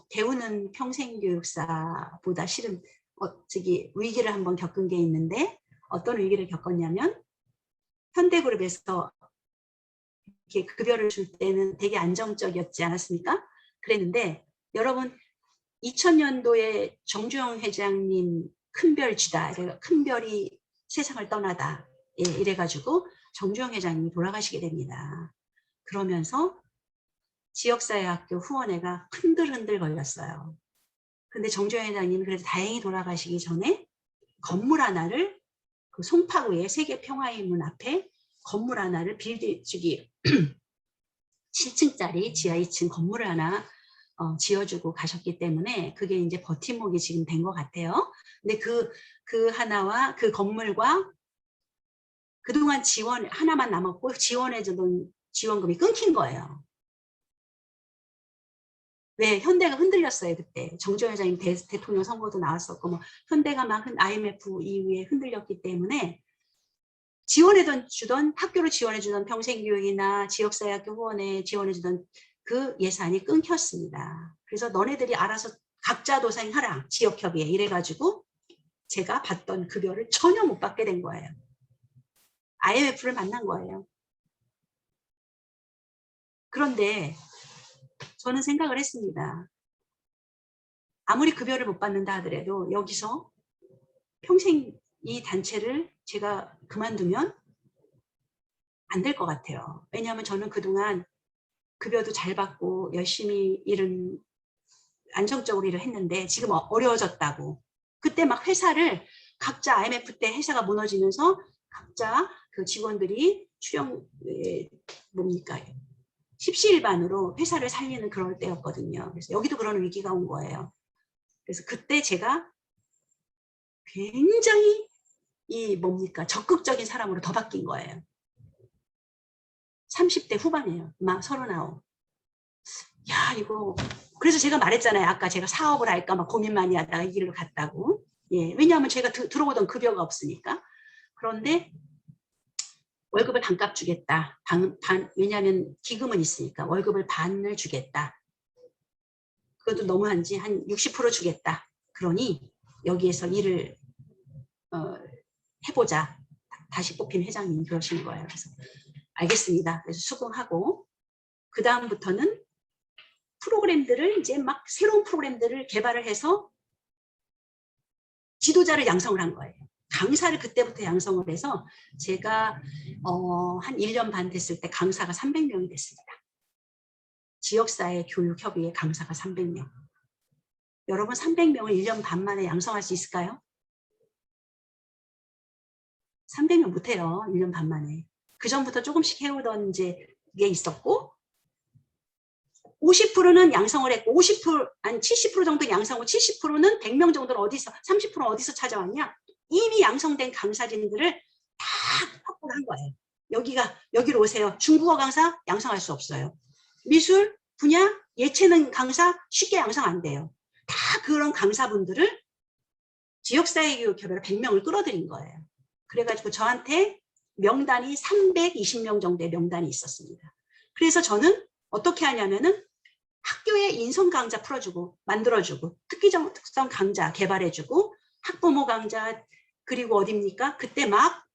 배우는 평생교육사보다 실은 위기를 한번 겪은 게 있는데, 어떤 위기를 겪었냐면, 현대그룹에서 이렇게 급여를 줄 때는 되게 안정적이었지 않았습니까? 그랬는데 여러분, 2000년도에 정주영 회장님 큰별 쥐다, 큰별이 세상을 떠나다, 이래가지고 정주영 회장님이 돌아가시게 됩니다. 그러면서 지역사회학교 후원회가 흔들흔들 걸렸어요. 근데 정주영 회장님이 그래도 다행히 돌아가시기 전에 건물 하나를, 그 송파구의 세계평화의 문 앞에 건물 하나를 빌드주기 7층짜리 지하 2층 건물을 하나 지어주고 가셨기 때문에 그게 이제 버팀목이 지금 된 것 같아요. 근데 그 하나와 그 건물과 그동안 지원 하나만 남았고, 지원해주던 지원금이 끊긴 거예요. 왜? 현대가 흔들렸어요. 그때 정주영 회장님 대통령 선거도 나왔었고, 뭐 현대가 막 IMF 이후에 흔들렸기 때문에 지원해주던 학교로 지원해주던 평생교육이나 지역사회학교 후원에 지원해주던 그 예산이 끊겼습니다. 그래서 너네들이 알아서 각자 도생하라, 지역협의회 이래가지고 제가 받던 급여를 전혀 못 받게 된 거예요. IMF를 만난 거예요. 그런데 저는 생각을 했습니다. 아무리 급여를 못 받는다 하더라도 여기서 평생 이 단체를 제가 그만두면 안 될 것 같아요. 왜냐하면 저는 그동안 급여도 잘 받고 열심히 안정적으로 일을 했는데 지금 어려워졌다고. 그때 막 회사를 각자 IMF 때 회사가 무너지면서 각자 그 직원들이 십시일반으로 회사를 살리는 그럴 때였거든요. 그래서 여기도 그런 위기가 온 거예요. 그래서 그때 제가 굉장히 적극적인 사람으로 더 바뀐 거예요. 30대 후반이에요. 막 39. 야, 이거. 그래서 제가 말했잖아요. 아까 제가 사업을 할까 막 고민 많이 하다가 이 길로 갔다고. 예, 왜냐하면 제가 들어오던 급여가 없으니까. 그런데 월급을 반값 주겠다. 왜냐하면 기금은 있으니까 월급을 반을 주겠다. 그것도 너무한지 한 60% 주겠다. 그러니 여기에서 일을 해보자. 다시 뽑힌 회장님이 그러시는 거예요. 그래서 알겠습니다. 그래서 수긍하고 그 다음부터는 프로그램들을 이제 막 새로운 프로그램들을 개발을 해서 지도자를 양성을 한 거예요. 강사를 그때부터 양성을 해서 제가 한 1년 반 됐을 때 강사가 300명이 됐습니다. 지역사회 교육협의회 강사가 300명. 여러분 300명을 1년 반 만에 양성할 수 있을까요? 300명 못해요. 1년 반 만에. 그 전부터 조금씩 해오던 이제 게 있었고 50%는 양성을 했고 70% 정도 양성하고 70%는 100명 정도를 30%는 어디서 찾아왔냐? 이미 양성된 강사진들을 다 확보를 한 거예요. 여기로 오세요. 중국어 강사 양성할 수 없어요. 미술 분야 예체능 강사 쉽게 양성 안 돼요. 다 그런 강사분들을 지역사회교육협회로 100명을 끌어들인 거예요. 그래가지고 저한테 명단이 320명 정도의 명단이 있었습니다. 그래서 저는 어떻게 하냐면은 학교에 인성 강좌 풀어주고 만들어주고 특성 강좌 개발해주고 학부모 강좌, 그리고 어딥니까? 그때 막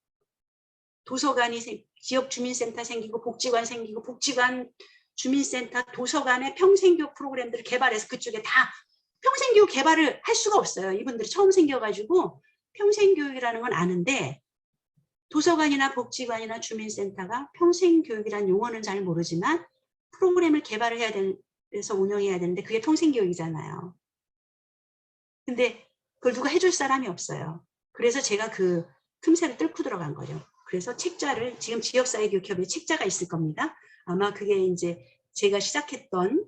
도서관이 지역 주민센터 생기고 복지관 생기고 복지관 주민센터 도서관의 평생교육 프로그램들을 개발해서 그쪽에 다 평생교육 개발을 할 수가 없어요. 이분들이 처음 생겨가지고 평생교육이라는 건 아는데 도서관이나 복지관이나 주민센터가 평생교육이라는 용어는 잘 모르지만 프로그램을 개발을 해야 돼서 운영해야 되는데 그게 평생교육이잖아요. 근데 그걸 누가 해줄 사람이 없어요. 그래서 제가 그 틈새를 뚫고 들어간 거죠. 그래서 책자를 지금 지역사회교육협의회 책자가 있을 겁니다. 아마 그게 이제 제가 시작했던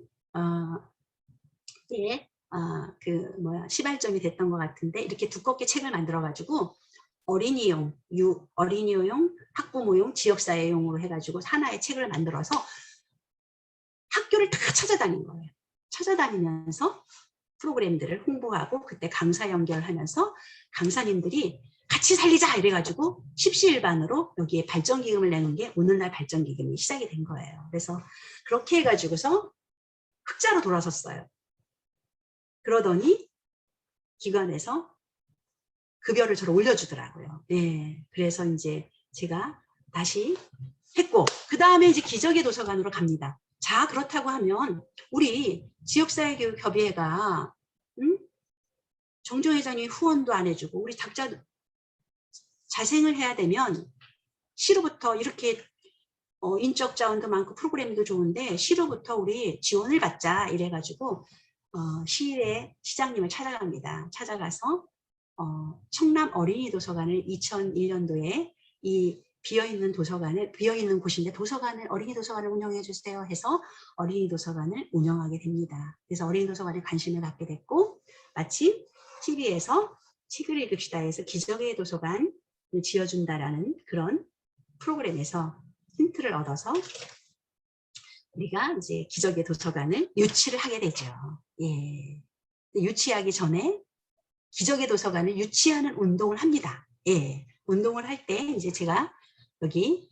시발점이 됐던 것 같은데 이렇게 두껍게 책을 만들어가지고 어린이용, 학부모용, 지역사회용으로 해가지고 하나의 책을 만들어서 학교를 다 찾아다닌 거예요. 찾아다니면서 프로그램들을 홍보하고 그때 강사 연결하면서 강사님들이 같이 살리자 이래가지고 십시일반으로 여기에 발전기금을 내는 게 오늘날 발전기금이 시작이 된 거예요. 그래서 그렇게 해가지고서 흑자로 돌아섰어요. 그러더니 기관에서 급여를 저를 올려주더라고요. 네, 그래서 이제 제가 다시 했고 그 다음에 이제 기적의 도서관으로 갑니다. 자, 그렇다고 하면 우리 지역사회교육협의회가 정종 회장이 후원도 안 해주고 우리 각자 자생을 해야 되면 시로부터 이렇게 인적 자원도 많고 프로그램도 좋은데 시로부터 우리 지원을 받자 이래가지고 시의 시장님을 찾아갑니다. 찾아가서 청남 어린이 도서관을 2001년도에 이 비어있는 곳인데 도서관을 어린이 도서관을 운영해 주세요 해서 어린이 도서관을 운영하게 됩니다. 그래서 어린이 도서관에 관심을 갖게 됐고 마침 TV에서 책을 읽읍시다 해서 기적의 도서관을 지어준다라는 그런 프로그램에서 힌트를 얻어서 우리가 이제 기적의 도서관을 유치를 하게 되죠. 예. 유치하기 전에 기적의 도서관을 유치하는 운동을 합니다. 예. 운동을 할 때 이제 제가 여기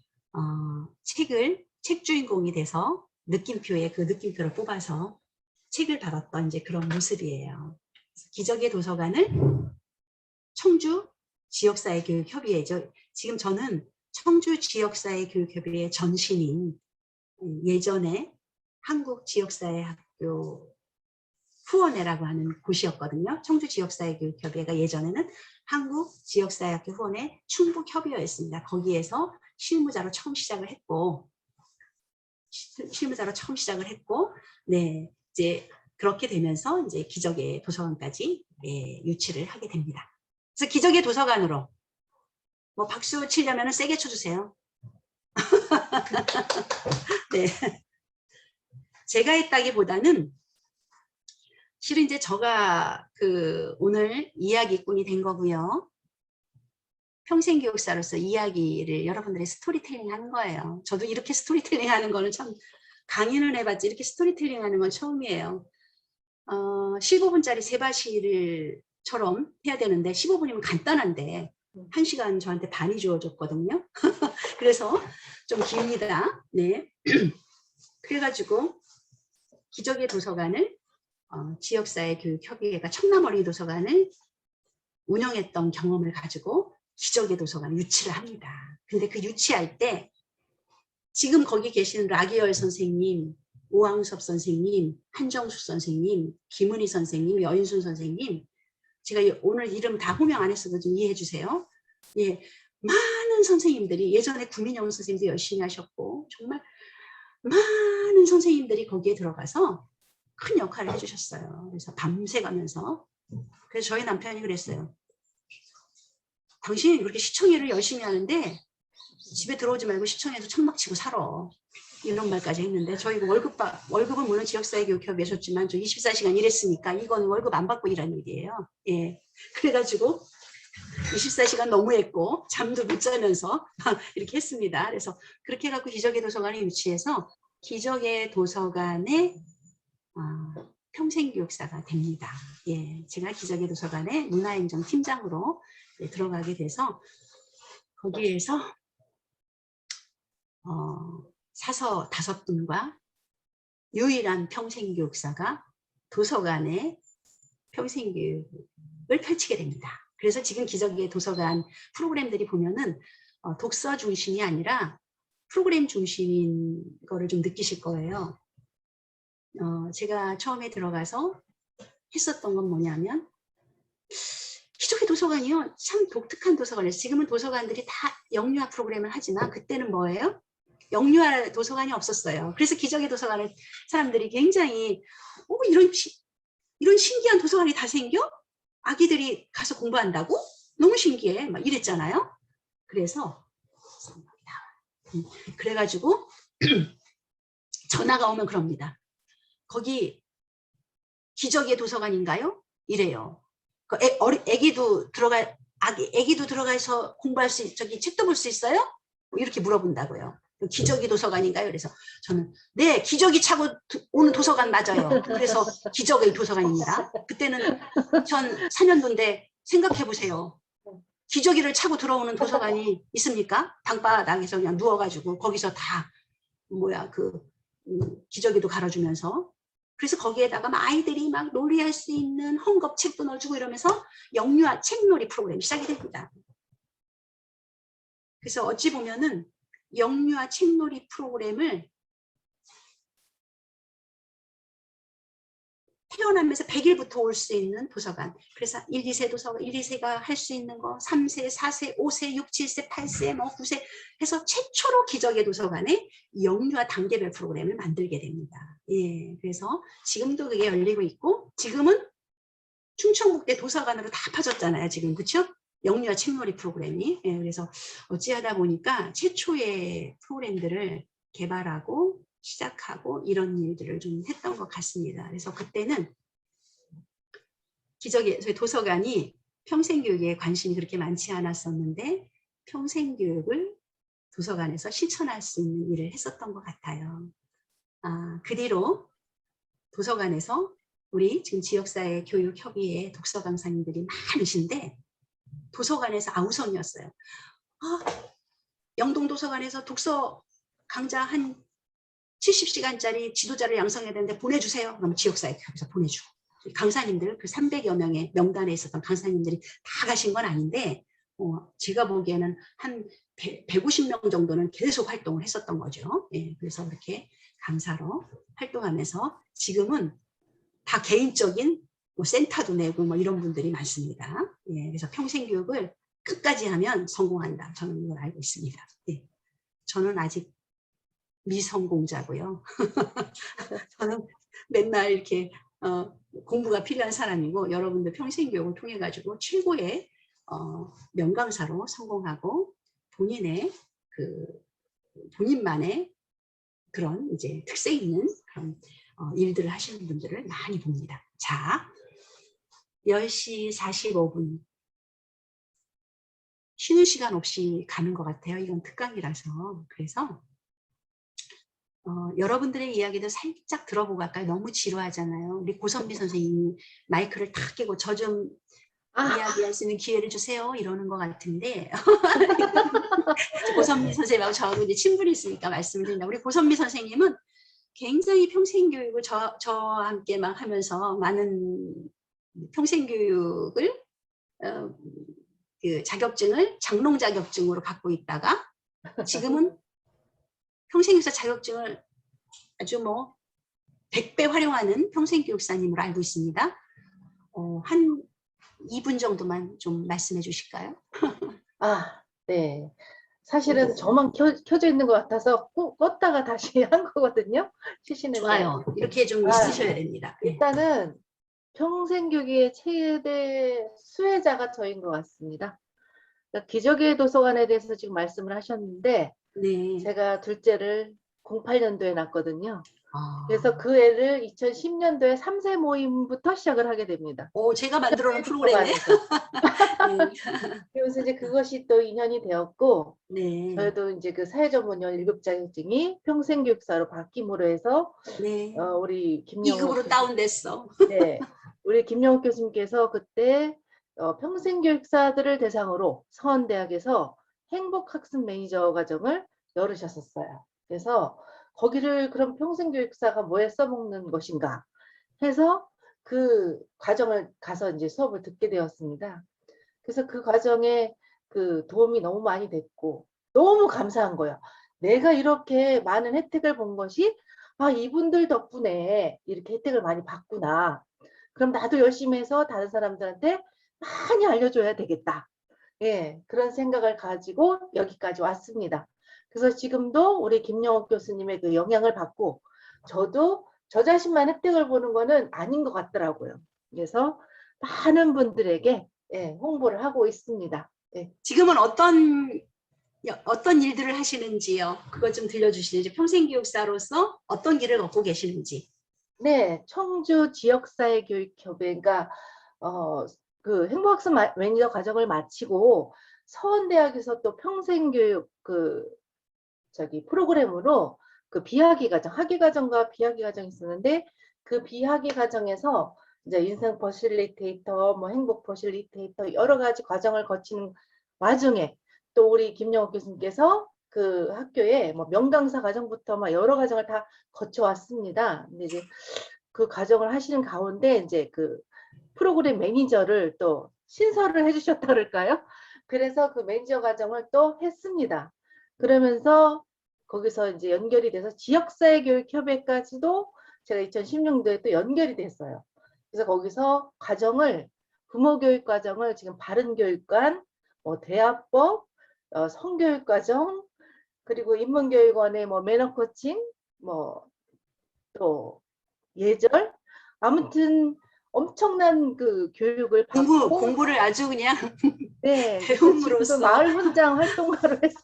책 주인공이 돼서 느낌표에 그 느낌표를 뽑아서 책을 다뤘던 이제 그런 모습이에요. 기적의 도서관을 청주 지역사회교육협의회죠. 지금 저는 청주 지역사회교육협의회 전신인 예전에 한국지역사회학교 후원회라고 하는 곳이었거든요. 청주지역사회교육협의회가 예전에는 한국지역사회학교 후원회 충북협의회였습니다. 거기에서 실무자로 처음 시작을 했고, 네, 이제 그렇게 되면서 이제 기적의 도서관까지 유치를 하게 됩니다. 그래서 기적의 도서관으로 뭐 박수 치려면 세게 쳐주세요. 네, 제가 했다기보다는 실은 이제 제가 오늘 이야기꾼이 된 거고요. 평생교육사로서 이야기를 여러분들의 스토리텔링 하는 거예요. 저도 이렇게 스토리텔링 하는 거는 참 강의는 해봤지 이렇게 스토리텔링 하는 건 처음이에요. 15분짜리 세바시를처럼 해야 되는데 15분이면 간단한데 1시간 저한테 반이 주어졌거든요. 그래서 좀 깁니다. 네. 그래가지고 기적의 도서관을 지역사회교육협의회가 청남어린이도서관을 운영했던 경험을 가지고 기적의 도서관 유치를 합니다. 근데 그 유치할 때 지금 거기 계시는 라기열 선생님, 오왕섭 선생님, 한정수 선생님, 김은희 선생님, 여인순 선생님 제가 오늘 이름 다 호명 안 했어도 좀 이해해 주세요. 예, 많은 선생님들이 예전에 구민영 선생님도 열심히 하셨고 정말 많은 선생님들이 거기에 들어가서 큰 역할을 해주셨어요. 그래서 밤새 가면서 그래서 저희 남편이 그랬어요. 당신이 그렇게 시청일을 열심히 하는데 집에 들어오지 말고 시청에서 천막 치고 살아. 이런 말까지 했는데 저희가 월급은 물론 지역사회교육협의회 줬지만 저 24시간 일했으니까 이건 월급 안 받고 일하는 일이에요. 예. 그래가지고 24시간 너무했고 잠도 못 자면서 이렇게 했습니다. 그래서 그렇게 해갖고 기적의 도서관을 유치해서 기적의 도서관의 평생교육사가 됩니다. 예, 제가 기적의 도서관의 문화행정팀장으로 들어가게 돼서 거기에서 사서 5분과 유일한 평생교육사가 도서관의 평생교육을 펼치게 됩니다. 그래서 지금 기적의 도서관 프로그램들이 보면은 독서 중심이 아니라 프로그램 중심인 거를 좀 느끼실 거예요. 제가 처음에 들어가서 했었던 건 뭐냐면 기적의 도서관이요. 참 독특한 도서관이에요. 지금은 도서관들이 다 영유아 프로그램을 하지만 그때는 뭐예요? 영유아 도서관이 없었어요. 그래서 기적의 도서관을 사람들이 굉장히 이런 신기한 도서관이 다 생겨? 아기들이 가서 공부한다고? 너무 신기해. 막 이랬잖아요. 그래서 그래가지고 전화가 오면 그럽니다. 거기 기적의 도서관인가요? 이래요. 애기도 애기도 들어가서 공부할 저기 책도 볼 수 있어요? 뭐 이렇게 물어본다고요. 기저귀 도서관인가요? 그래서 저는 네, 기저귀 차고 오는 도서관 맞아요. 그래서 기저귀 도서관입니다. 그때는 2004년도인데 생각해 보세요. 기저귀를 차고 들어오는 도서관이 있습니까? 방바닥에서 그냥 누워가지고 거기서 다 뭐야 기저귀도 갈아주면서, 그래서 거기에다가 막 아이들이 막 놀이할 수 있는 헝겊 책도 넣어주고 이러면서 영유아 책놀이 프로그램이 시작이 됩니다. 그래서 어찌 보면은 영유아 책놀이 프로그램을 태어나면서 100일부터 올 수 있는 도서관. 그래서 1, 2세 도서관, 1, 2세가 할 수 있는 거 3세, 4세, 5세, 6, 7세, 8세, 뭐 9세 해서 최초로 기적의 도서관에 영유아 단계별 프로그램을 만들게 됩니다. 예, 그래서 지금도 그게 열리고 있고, 지금은 충청북대 도서관으로 다 퍼졌잖아요. 지금 그렇죠? 영유아 책놀이 프로그램이. 예, 그래서 어찌하다 보니까 최초의 프로그램들을 개발하고 시작하고 이런 일들을 좀 했던 것 같습니다. 그래서 그때는 기적의 저희 도서관이 평생교육에 관심이 그렇게 많지 않았었는데 평생교육을 도서관에서 실천할 수 있는 일을 했었던 것 같아요. 그 뒤로 도서관에서 우리 지금 지역사회 교육협의회 독서 강사님들이 많으신데 도서관에서 우선이었어요. 영동도서관에서 독서 강좌 한 70시간짜리 지도자를 양성해야 되는데 보내주세요. 그럼 지역사회 교육에서 보내주고, 강사님들 그 300여 명의 명단에 있었던 강사님들이 다 가신 건 아닌데 제가 보기에는 한 150명 정도는 계속 활동을 했었던 거죠. 예, 그래서 이렇게 강사로 활동하면서 지금은 다 개인적인 센터도 내고 이런 분들이 많습니다. 예, 그래서 평생교육을 끝까지 하면 성공한다. 저는 이걸 알고 있습니다. 예, 저는 아직 미성공자고요. 저는 맨날 이렇게 공부가 필요한 사람이고, 여러분들 평생교육을 통해 가지고 최고의 명강사로 성공하고 본인의 본인만의 그런 이제 특색 있는 그런 일들을 하시는 분들을 많이 봅니다. 자, 10시 45분. 쉬는 시간 없이 가는 것 같아요. 이건 특강이라서. 그래서 여러분들의 이야기도 살짝 들어보고 갈까요? 너무 지루하잖아요. 우리 고선미 선생님이 마이크를 탁 끼고 저 좀 이야기할 수 있는 기회를 주세요 이러는 것 같은데 고선미 선생님하고 저하고 이제 친분이 있으니까 말씀을 드린다. 우리 고선미 선생님은 굉장히 평생교육을 저와 함께 막 하면서 많은 평생교육을 그 자격증을 장롱 자격증으로 갖고 있다가 지금은 평생교사 자격증을 아주 100배 활용하는 평생교육사님으로 알고 있습니다. 한 2분 정도만 좀 말씀해 주실까요? 네. 사실은 저만 켜져 있는 것 같아서 껐다가 다시 한 거거든요. 쉬시는데. 좋아요. 이렇게 좀 있으셔야 됩니다. 일단은 평생교육의 최대 수혜자가 저인 것 같습니다. 그러니까 기적의 도서관에 대해서 지금 말씀을 하셨는데 네. 제가 둘째를 08년도에 낳았거든요. 그래서 그 애를 2010년도에 3세 모임부터 시작을 하게 됩니다. 제가 만들어 놓은 프로그램에. 그래서 이제 그것이 또 인연이 되었고, 네. 저희도 이제 그 사회전문위원 1급 자격증이 평생교육사로 바뀜으로 해서, 네. 우리 김영욱 2급으로 다운됐어. 네, 우리 김영욱 교수님께서 그때 평생교육사들을 대상으로 서원대학에서 행복학습 매니저 과정을 열으셨었어요. 그래서 거기를 그럼 평생교육사가 뭐에 써먹는 것인가 해서 그 과정을 가서 이제 수업을 듣게 되었습니다. 그래서 그 과정에 그 도움이 너무 많이 됐고 너무 감사한 거예요. 내가 이렇게 많은 혜택을 본 것이 이분들 덕분에 이렇게 혜택을 많이 받구나. 그럼 나도 열심히 해서 다른 사람들한테 많이 알려줘야 되겠다. 예, 그런 생각을 가지고 여기까지 왔습니다. 그래서 지금도 우리 김영욱 교수님의 그 영향을 받고 저도 저 자신만 혜택을 보는 거는 아닌 것 같더라고요. 그래서 많은 분들에게 홍보를 하고 있습니다. 지금은 어떤 일들을 하시는지요? 그거 좀 들려주시는지, 평생교육사로서 어떤 길을 걷고 계시는지. 네, 청주 지역사회교육협회가 그 행복학습 매니저 과정을 마치고 서원대학에서 또 평생교육 그 프로그램으로 그 비학위 과정, 학위 과정과 비학위 과정이 있었는데 그 비학위 과정에서 이제 인생 퍼실리테이터, 뭐 행복 퍼실리테이터 여러 가지 과정을 거치는 와중에 또 우리 김영옥 교수님께서 그 학교에 뭐 명강사 과정부터 막 여러 과정을 다 거쳐왔습니다. 근데 이제 그 과정을 하시는 가운데 이제 그 프로그램 매니저를 또 신설을 해주셨다 그럴까요? 그래서 그 매니저 과정을 또 했습니다. 그러면서 거기서 이제 연결이 돼서 지역사회교육협회까지도 제가 2016년도에 또 연결이 됐어요. 그래서 거기서 과정을 부모교육 과정을 지금 바른교육관, 뭐 대화법, 성교육과정, 그리고 인문교육원의 뭐 매너코칭, 뭐 또 예절, 아무튼 엄청난 그 교육을 받고 공부를 아주 그냥 네, 그래서 지금 또 배움으로써 마을 훈장 활동가로 해서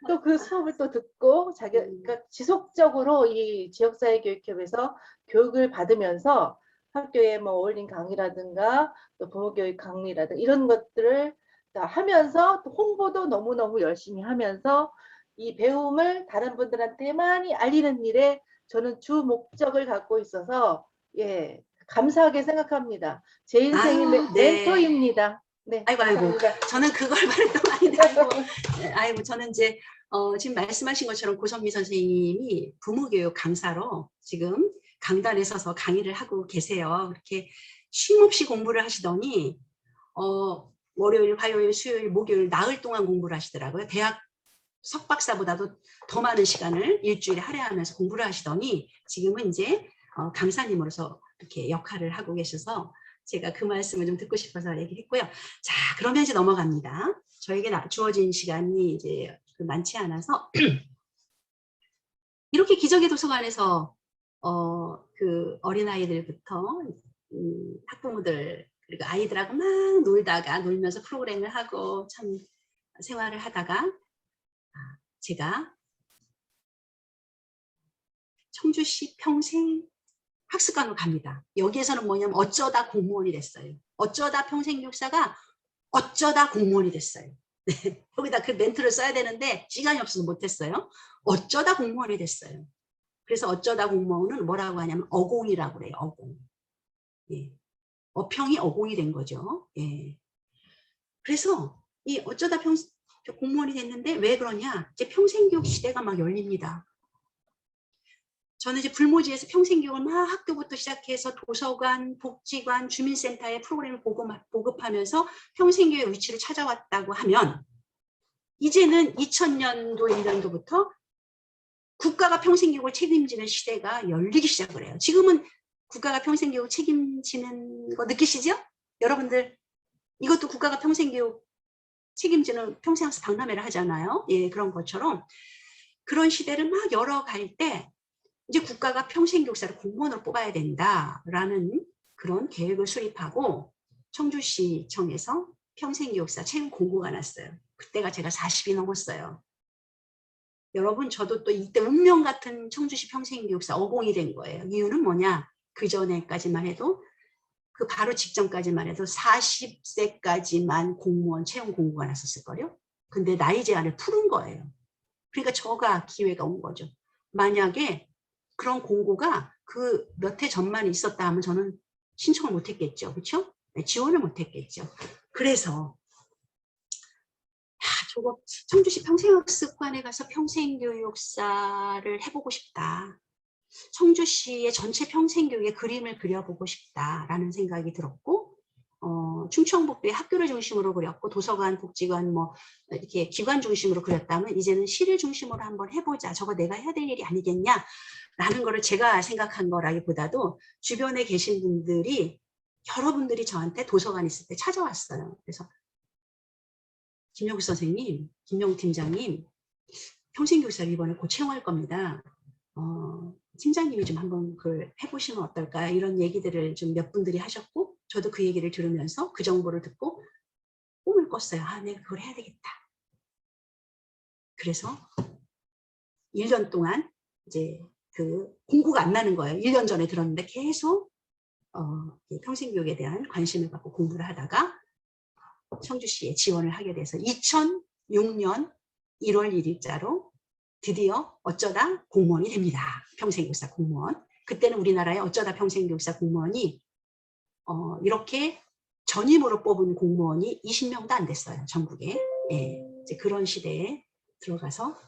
또 그 수업을 또 듣고 그러니까 지속적으로 이 지역사회교육협에서 교육을 받으면서 학교에 뭐 어울린 강의라든가 또 부모교육 강의라든가 이런 것들을 다 하면서 또 홍보도 너무너무 열심히 하면서 이 배움을 다른 분들한테 많이 알리는 일에 저는 주 목적을 갖고 있어서 예, 감사하게 생각합니다. 제 인생의 아유, 네. 멘토입니다. 네, 아이고, 감사합니다. 저는 그걸 말했던 아닌데, 아이고, 저는 이제, 지금 말씀하신 것처럼 고선미 선생님이 부모교육 강사로 지금 강단에 서서 강의를 하고 계세요. 그렇게 쉼없이 공부를 하시더니, 월요일, 화요일, 수요일, 목요일, 나흘 동안 공부를 하시더라고요. 대학 석박사보다도 더 많은 시간을 일주일에 할애하면서 공부를 하시더니, 지금은 이제 강사님으로서 이렇게 역할을 하고 계셔서, 제가 그 말씀을 좀 듣고 싶어서 얘기했고요. 자, 그러면 이제 넘어갑니다. 저에게 주어진 시간이 이제 많지 않아서 이렇게 기적의 도서관에서 그 어린아이들부터 학부모들 그리고 아이들하고 막 놀면서 프로그램을 하고 참 생활을 하다가 제가 청주시 평생 학습관으로 갑니다. 여기에서는 뭐냐면 어쩌다 공무원이 됐어요. 어쩌다 평생교육사가 어쩌다 공무원이 됐어요. 네, 여기다 그 멘트를 써야 되는데 시간이 없어서 못했어요. 어쩌다 공무원이 됐어요. 그래서 어쩌다 공무원은 뭐라고 하냐면 어공이라고 그래요. 어공. 예. 어평이 어공이 된 거죠. 예. 그래서 이 어쩌다 공무원이 됐는데 왜 그러냐? 이제 평생교육 시대가 막 열립니다. 저는 이제 불모지에서 평생교육을 막 학교부터 시작해서 도서관, 복지관, 주민센터에 프로그램을 보급하면서 평생교육 위치를 찾아왔다고 하면 이제는 2000년도 1년도부터 국가가 평생교육을 책임지는 시대가 열리기 시작을 해요. 지금은 국가가 평생교육 책임지는 거 느끼시죠? 여러분들 이것도 국가가 평생교육 책임지는 평생학습 박람회를 하잖아요. 예, 그런 것처럼 그런 시대를 막 열어갈 때 이제 국가가 평생교육사를 공무원으로 뽑아야 된다라는 그런 계획을 수립하고 청주시청에서 평생교육사 채용 공고가 났어요. 그때가 제가 40이 넘었어요. 여러분 저도 또 이때 운명 같은 청주시 평생교육사 어공이 된 거예요. 이유는 뭐냐? 그 전에까지만 해도 그 바로 직전까지만 해도 40세까지만 공무원 채용 공고가 났었을걸요. 근데 나이 제한을 풀은 거예요. 그러니까 저가 기회가 온 거죠. 만약에 그런 공고가 그 몇 해 전만 있었다 하면 저는 신청을 못했겠죠. 그렇죠? 네, 지원을 못했겠죠. 그래서 저거 청주시 평생학습관에 가서 평생교육사를 해보고 싶다. 청주시의 전체 평생교육의 그림을 그려보고 싶다라는 생각이 들었고 충청북도의 학교를 중심으로 그렸고 도서관, 복지관 뭐 이렇게 기관 중심으로 그렸다면 이제는 시를 중심으로 한번 해보자. 저거 내가 해야 될 일이 아니겠냐? 라는 거를 제가 생각한 거라기보다도 주변에 계신 분들이 여러분들이 저한테 도서관 있을 때 찾아왔어요. 그래서 김영국 선생님, 김영국 팀장님 평생교육사를 이번에 곧 채용할 겁니다. 팀장님이 좀 한번 그걸 해보시면 어떨까 이런 얘기들을 좀 몇 분들이 하셨고 저도 그 얘기를 들으면서 그 정보를 듣고 꿈을 꿨어요. 아, 내가 그걸 해야 되겠다. 그래서 1년 동안 이제 그 공고가 안 나는 거예요. 1년 전에 들었는데 계속 이 평생교육에 대한 관심을 갖고 공부를 하다가 청주시에 지원을 하게 돼서 2006년 1월 1일자로 드디어 어쩌다 공무원이 됩니다. 평생교육사 공무원. 그때는 우리나라에 어쩌다 평생교육사 공무원이 이렇게 전임으로 뽑은 공무원이 20명도 안 됐어요. 전국에. 예, 이제 그런 시대에 들어가서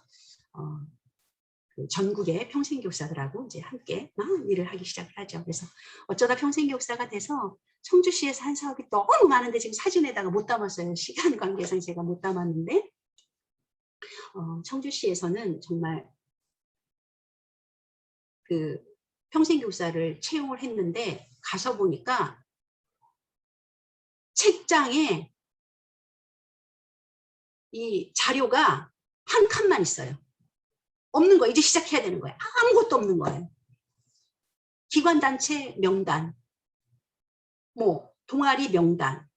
그 전국의 평생교육사들하고 이제 함께 일을 하기 시작을 하죠. 그래서 어쩌다 평생교육사가 돼서 청주시에서 한 사업이 너무 많은데 지금 사진에다가 못 담았어요. 시간 관계상 제가 못 담았는데 청주시에서는 정말 그 평생교육사를 채용을 했는데 가서 보니까 책장에 이 자료가 한 칸만 있어요. 없는 거 이제 시작해야 되는 거예요. 아무것도 없는 거예요. 기관단체 명단, 뭐 동아리 명단,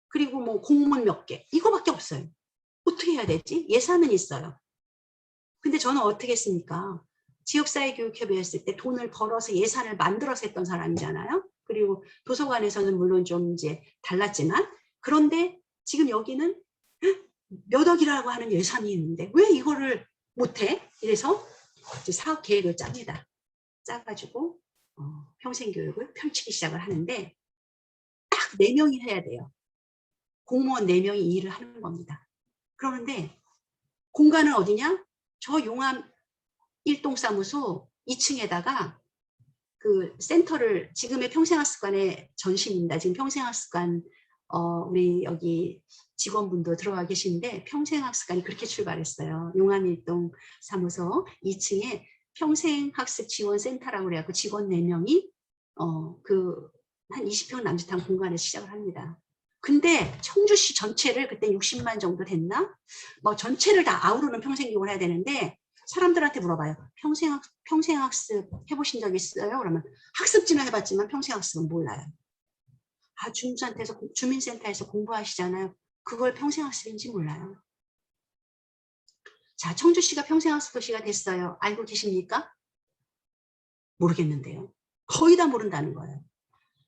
그리고 뭐 공문 몇 개, 이거밖에 없어요. 어떻게 해야 되지? 예산은 있어요. 근데 저는 어떻게 했습니까? 지역사회교육협의회 했을 때 돈을 벌어서 예산을 만들어서 했던 사람이잖아요. 그리고 도서관에서는 물론 좀 이제 달랐지만, 그런데 지금 여기는 몇 억이라고 하는 예산이 있는데 왜 이거를 못해? 이래서 이제 사업 계획을 짭니다. 짜가지고 평생교육을 펼치기 시작을 하는데 딱 4명이 해야 돼요. 공무원 4명이 이 일을 하는 겁니다. 그러는데 공간은 어디냐? 저 용암 1동사무소 2층에다가 그 센터를, 지금의 평생학습관의 전신입니다. 지금 평생학습관 우리 여기 직원분도 들어와 계신데 평생학습관이 그렇게 출발했어요. 용암 1동 사무소 2층에 평생학습지원센터라고 그래갖고 직원 4명이 그 한 20평 남짓한 공간에서 시작을 합니다. 근데 청주시 전체를 그때 60만 정도 됐나? 뭐 전체를 다 아우르는 평생교육을 해야 되는데 사람들한테 물어봐요. 평생학습 해보신 적 있어요? 그러면 학습지는 해봤지만 평생학습은 몰라요. 주민센터에서 공부하시잖아요. 그걸 평생학습인지 몰라요. 자, 청주시가 평생학습 도시가 됐어요. 알고 계십니까? 모르겠는데요. 거의 다 모른다는 거예요.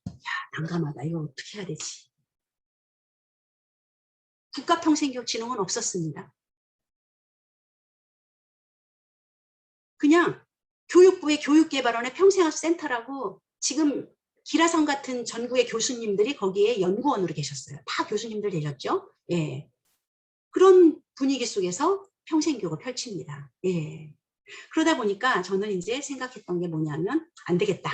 야, 난감하다. 이거 어떻게 해야 되지? 국가평생교육진흥은 없었습니다. 그냥 교육부의 교육개발원의 평생학센터라고 지금 기라성 같은 전국의 교수님들이 거기에 연구원으로 계셨어요. 다 교수님들 되셨죠? 예. 그런 분위기 속에서 평생교육을 펼칩니다. 예. 그러다 보니까 저는 이제 생각했던 게 뭐냐면 안 되겠다.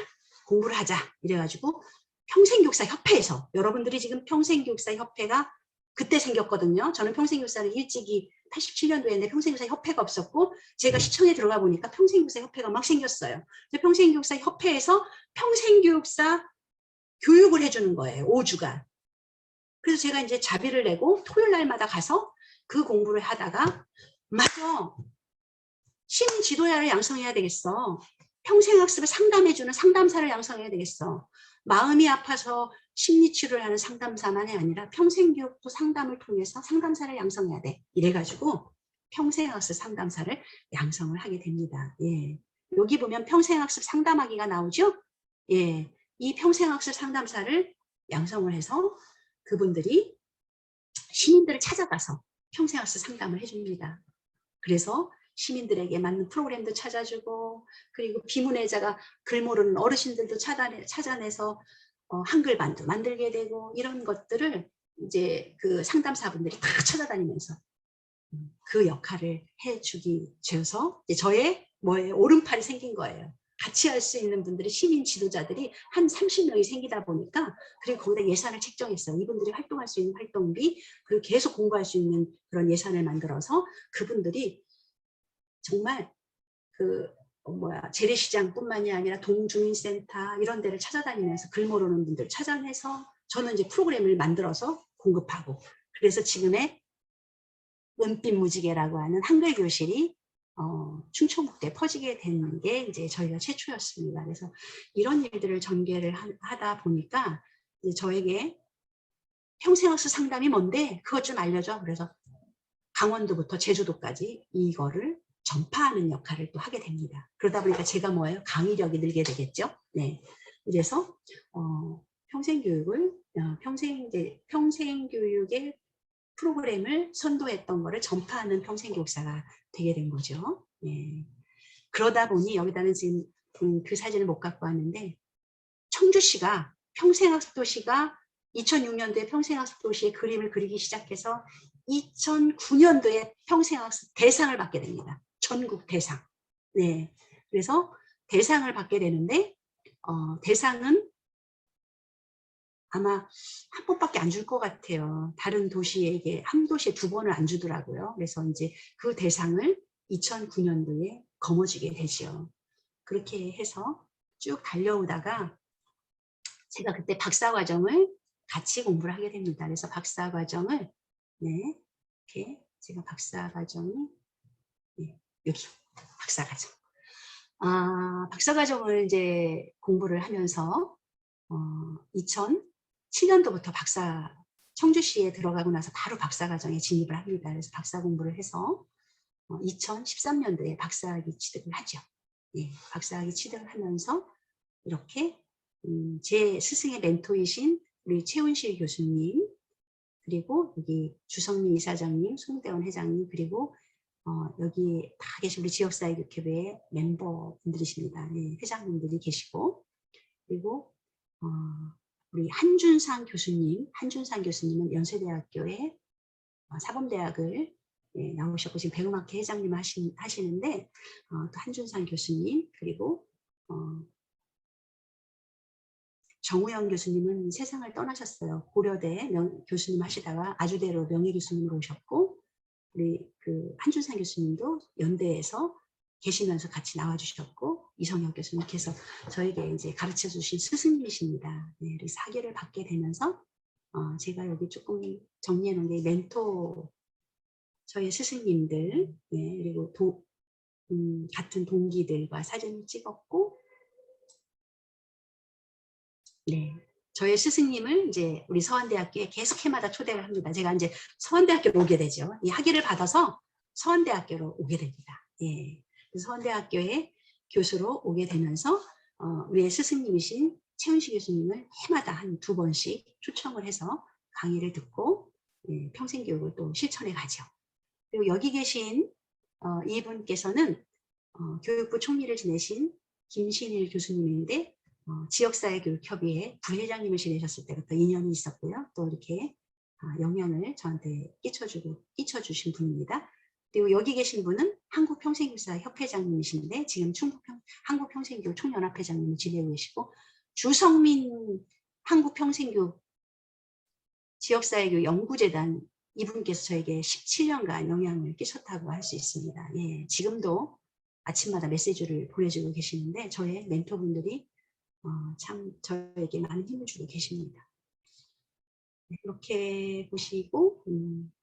공부를 하자. 이래가지고 평생교육사협회에서, 여러분들이 지금 평생교육사협회가 그때 생겼거든요. 저는 평생교육사를 일찍이 87년도에 했는데 평생교육사협회가 없었고 제가 시청에 들어가 보니까 평생교육사협회가 막 생겼어요. 평생교육사협회에서 평생교육사 교육을 해주는 거예요. 5주간. 그래서 제가 이제 자비를 내고 토요일 날마다 가서 그 공부를 하다가 맞아. 시민 지도자를 양성해야 되겠어. 평생학습을 상담해주는 상담사를 양성해야 되겠어. 마음이 아파서 심리치료를 하는 상담사만이 아니라 평생교육도 상담을 통해서 상담사를 양성해야 돼. 이래가지고 평생학습 상담사를 양성을 하게 됩니다. 예. 여기 보면 평생학습 상담하기가 나오죠? 예. 이 평생학습 상담사를 양성을 해서 그분들이 시민들을 찾아가서 평생학습 상담을 해줍니다. 그래서 시민들에게 맞는 프로그램도 찾아주고, 그리고 비문의자가 글 모르는 어르신들도 찾아내서 한글반도 만들게 되고, 이런 것들을 이제 그 상담사분들이 다 찾아다니면서 그 역할을 해주기 줘서 저의 오른팔이 생긴 거예요. 같이 할 수 있는 분들이, 시민 지도자들이 한 30명이 생기다 보니까, 그리고 거기다 예산을 책정했어요. 이분들이 활동할 수 있는 활동비, 그리고 계속 공부할 수 있는 그런 예산을 만들어서 그분들이 정말 재래시장뿐만이 아니라 동주민센터 이런 데를 찾아다니면서 글 모르는 분들 찾아내서 저는 이제 프로그램을 만들어서 공급하고, 그래서 지금의 은빛 무지개라고 하는 한글 교실이 충청북도에 퍼지게 된 게 이제 저희가 최초였습니다. 그래서 이런 일들을 전개를 하다 보니까 이제 저에게 평생학습 상담이 뭔데 그것 좀 알려줘. 그래서 강원도부터 제주도까지 이거를 전파하는 역할을 또 하게 됩니다. 그러다 보니까 제가 강의력이 늘게 되겠죠. 네. 이래서 평생교육을 평생교육의 프로그램을 선도했던 거를 전파하는 평생교육사가 되게 된 거죠. 예. 그러다 보니 여기다는 지금 그 사진을 못 갖고 왔는데 청주시가 평생학습도시가 2006년도에 평생학습도시의 그림을 그리기 시작해서 2009년도에 평생학습 대상을 받게 됩니다. 전국 대상. 네. 그래서 대상을 받게 되는데 대상은 아마 한 번밖에 안 줄 것 같아요. 다른 도시에게 한 도시에 2번을 안 주더라고요. 그래서 이제 그 대상을 2009년도에 거머쥐게 되죠. 그렇게 해서 쭉 달려오다가 제가 그때 박사과정을 같이 공부를 하게 됩니다. 그래서 박사과정을 네, 이렇게 제가 박사과정이 네, 여기 박사과정. 박사과정을 이제 공부를 하면서 2007년도부터 청주시에 들어가고 나서 바로 박사과정에 진입을 합니다. 그래서 박사 공부를 해서 2013년도에 박사학위 취득을 하죠. 예, 박사학위 취득을 하면서 이렇게 제 스승의 멘토이신 우리 최훈실 교수님, 그리고 여기 주성민 이사장님, 송대원 회장님, 그리고 여기 다 계신 우리 지역사회교협회 멤버분들이십니다. 네, 회장님들이 계시고, 그리고 우리 한준상 교수님은 연세대학교의 사범대학을 나오셨고 지금 배움학회 회장님 하시는데 또 한준상 교수님, 그리고 정우영 교수님은 세상을 떠나셨어요. 고려대 교수님 하시다가 아주대로 명예교수님으로 오셨고, 우리 그 한준상 교수님도 연대에서 계시면서 같이 나와주셨고, 이성혁 교수님께서 저에게 이제 가르쳐 주신 스승님이십니다. 네, 그래서 학위를 받게 되면서 제가 여기 조금 정리해 놓은 게 멘토, 저의 스승님들, 네, 그리고 같은 동기들과 사진을 찍었고, 네, 저의 스승님을 이제 우리 서원대학교에 계속 해마다 초대를 합니다. 제가 이제 서원대학교로 오게 되죠. 이 학위를 받아서 서원대학교로 오게 됩니다. 예, 서원대학교에 교수로 오게 되면서 우리의 스승님이신 최훈식 교수님을 해마다 한 2번씩 초청을 해서 강의를 듣고 평생교육을 또 실천해 가죠. 그리고 여기 계신 이분께서는 교육부 총리를 지내신 김신일 교수님인데 지역사회교육협의회 부회장님을 지내셨을 때부터 인연이 있었고요. 또 이렇게 영향을 저한테 끼쳐주신 분입니다. 그리고 여기 계신 분은 한국평생교사 협회장님이신데 지금 한국평생교육 총연합회장님을 지내고 계시고, 주성민 한국평생교육 지역사회교육 연구재단 이분께서 저에게 17년간 영향을 끼쳤다고 할 수 있습니다. 예, 지금도 아침마다 메시지를 보내주고 계시는데 저의 멘토분들이 참 저에게 많은 힘을 주고 계십니다. 이렇게 보시고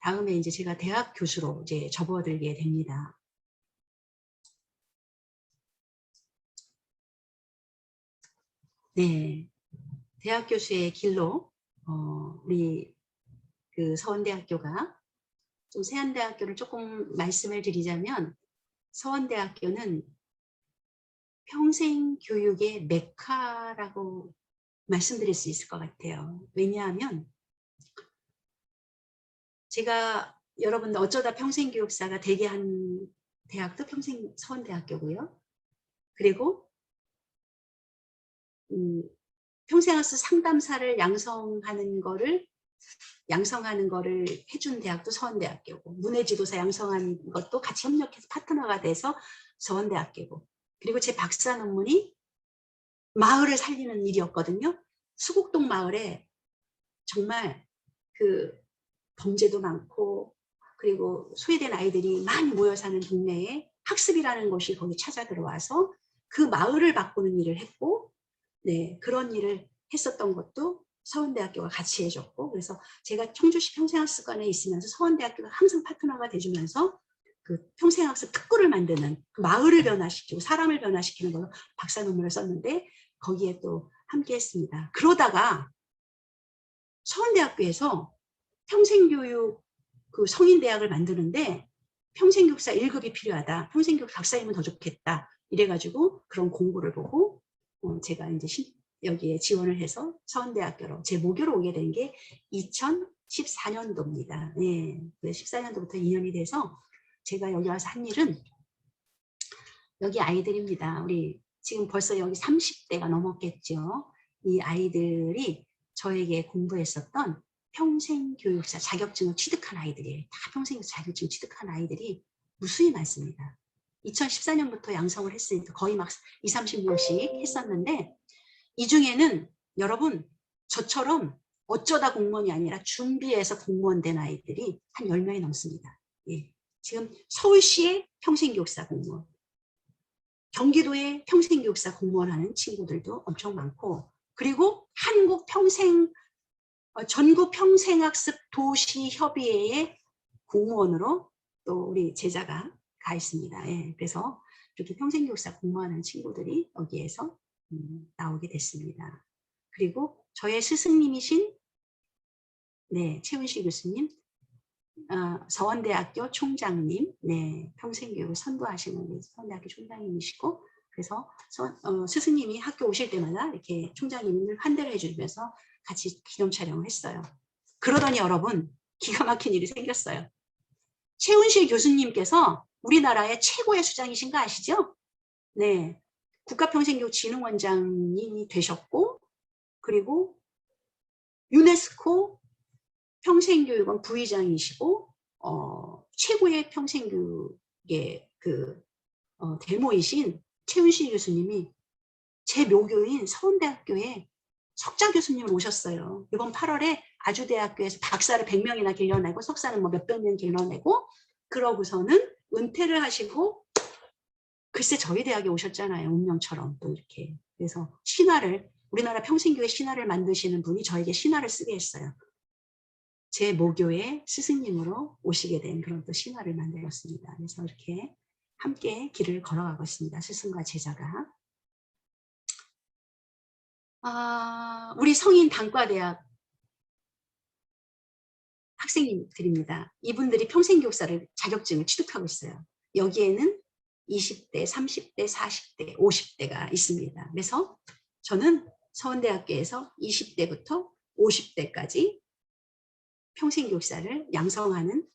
다음에 이제 제가 대학 교수로 이제 접어들게 됩니다. 네, 대학 교수의 길로 우리 그 서원대학교가 좀 세안대학교를 조금 말씀을 드리자면 서원대학교는 평생 교육의 메카라고 말씀드릴 수 있을 것 같아요. 왜냐하면 제가 여러분들 어쩌다 평생교육사가 되게 한 대학도 서원대학교고요. 그리고 평생학습 상담사를 양성하는 거를 해준 대학도 서원대학교고, 문해지도사 양성한 것도 같이 협력해서 파트너가 돼서 서원대학교고, 그리고 제 박사 논문이 마을을 살리는 일이었거든요. 수곡동 마을에 정말 그 범죄도 많고 그리고 소외된 아이들이 많이 모여 사는 동네에 학습이라는 것이 거기 찾아 들어와서 그 마을을 바꾸는 일을 했고, 네, 그런 일을 했었던 것도 서원대학교가 같이 해줬고, 그래서 제가 청주시 평생학습관에 있으면서 서원대학교가 항상 파트너가 돼주면서 그 평생학습 특구를 만드는 그 마을을 변화시키고 사람을 변화시키는 걸로 박사 논문을 썼는데 거기에 또 함께 했습니다. 그러다가 서원대학교에서 평생교육 그 성인대학을 만드는데 평생교육사 1급이 필요하다. 평생교육 박사이면 더 좋겠다. 이래가지고 그런 공고를 보고 제가 이제 여기에 지원을 해서 서원대학교로 제 모교로 오게 된 게 2014년도입니다. 예, 14년도부터 2년이 돼서 제가 여기 와서 한 일은 여기 아이들입니다. 우리 지금 벌써 여기 30대가 넘었겠죠. 이 아이들이 저에게 공부했었던 평생교육사 자격증을 취득한 아이들이에요. 다 평생교육사 자격증 취득한 아이들이 무수히 많습니다. 2014년부터 양성을 했으니까 거의 막 20, 30명씩 했었는데 이 중에는 여러분 저처럼 어쩌다 공무원이 아니라 준비해서 공무원 된 아이들이 한 10명이 넘습니다. 예. 지금 서울시의 평생교육사 공무원, 경기도의 평생교육사 공무원 하는 친구들도 엄청 많고, 그리고 전국 평생학습 도시협의회의 공무원으로 또 우리 제자가 가 있습니다. 예, 그래서 이렇게 평생교육사 공무원하는 친구들이 여기에서 나오게 됐습니다. 그리고 저의 스승님이신 최은실 교수님, 서원대학교 총장님, 평생교육을 선도하시는 서원대학교 총장님이시고, 그래서 스승님이 학교 오실 때마다 이렇게 총장님을 환대를 해주면서 같이 기념 촬영을 했어요. 그러더니 여러분 기가 막힌 일이 생겼어요. 최은실 교수님께서 우리나라의 최고의 수장이신 거 아시죠? 네, 국가평생교육진흥원장이 되셨고, 그리고 유네스코 평생교육원 부의장이시고, 최고의 평생교육의 대모이신 최은실 교수님이 제 묘교인 서원대학교에 석좌 교수님을 모셨어요. 이번 8월에 아주대학교에서 박사를 100명이나 길러내고 석사는 뭐 몇백 명 길러내고, 그러고서는 은퇴를 하시고 글쎄 저희 대학에 오셨잖아요. 운명처럼 또 이렇게. 그래서 우리나라 평생교회 신화를 만드시는 분이 저에게 신화를 쓰게 했어요. 제 모교의 스승님으로 오시게 된 그런 또 신화를 만들었습니다. 그래서 이렇게 함께 길을 걸어가고 있습니다. 스승과 제자가. 우리 성인 단과대학 학생님들입니다. 이분들이 평생교육사를 자격증을 취득하고 있어요. 여기에는 20대, 30대, 40대, 50대가 있습니다. 그래서 저는 서원대학교에서 20대부터 50대까지 평생교육사를 양성하는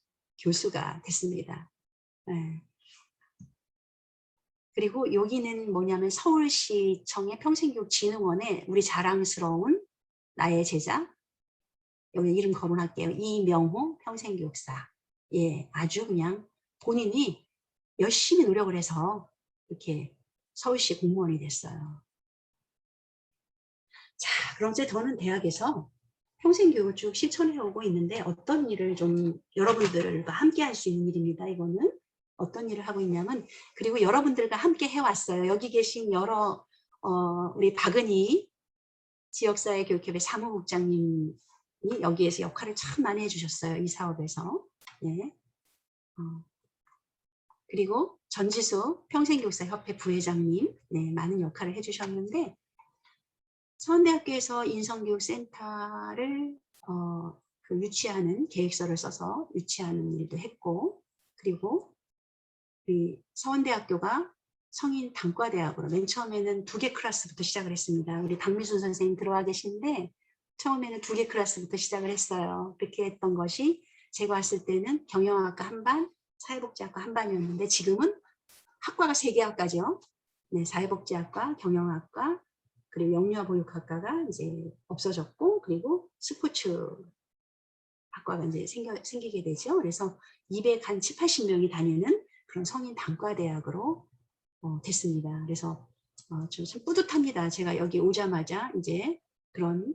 교수가 됐습니다. 네. 그리고 여기는 뭐냐면 서울시청의 평생교육진흥원에 우리 자랑스러운 나의 제자, 여기 이름 거론할게요. 이명호 평생교육사. 예, 아주 그냥 본인이 열심히 노력을 해서 이렇게 서울시 공무원이 됐어요. 자, 그럼 이제 저는 대학에서 평생교육을 쭉 실천해 오고 있는데 어떤 일을 좀 여러분들과 함께 할 수 있는 일입니다. 이거는 어떤 일을 하고 있냐면, 그리고 여러분들과 함께 해왔어요. 여기 계신 여러 우리 박은희 지역사회교육협의 사무국장님이 여기에서 역할을 참 많이 해주셨어요. 이 사업에서. 네. 그리고 전지수 평생교육사협회 부회장님, 많은 역할을 해주셨는데, 서원대학교에서 인성교육센터를 유치하는 계획서를 써서 유치하는 일도 했고, 그리고 우리 서원대학교가 성인 단과대학으로 맨 처음에는 2개 클래스부터 시작을 했습니다. 우리 박미순 선생님 들어와 계신데 처음에는 2개 클래스부터 시작을 했어요. 그렇게 했던 것이 제가 왔을 때는 경영학과 한 반, 사회복지학과 한 반이었는데 지금은 학과가 3개 학과죠. 네, 사회복지학과, 경영학과, 그리고 영유아보육학과가 이제 없어졌고, 그리고 스포츠 학과가 이제 생기게 되죠. 그래서 270-80명이 다니는 그런 성인 단과대학으로 됐습니다. 그래서 좀 뿌듯합니다. 제가 여기 오자마자 이제 그런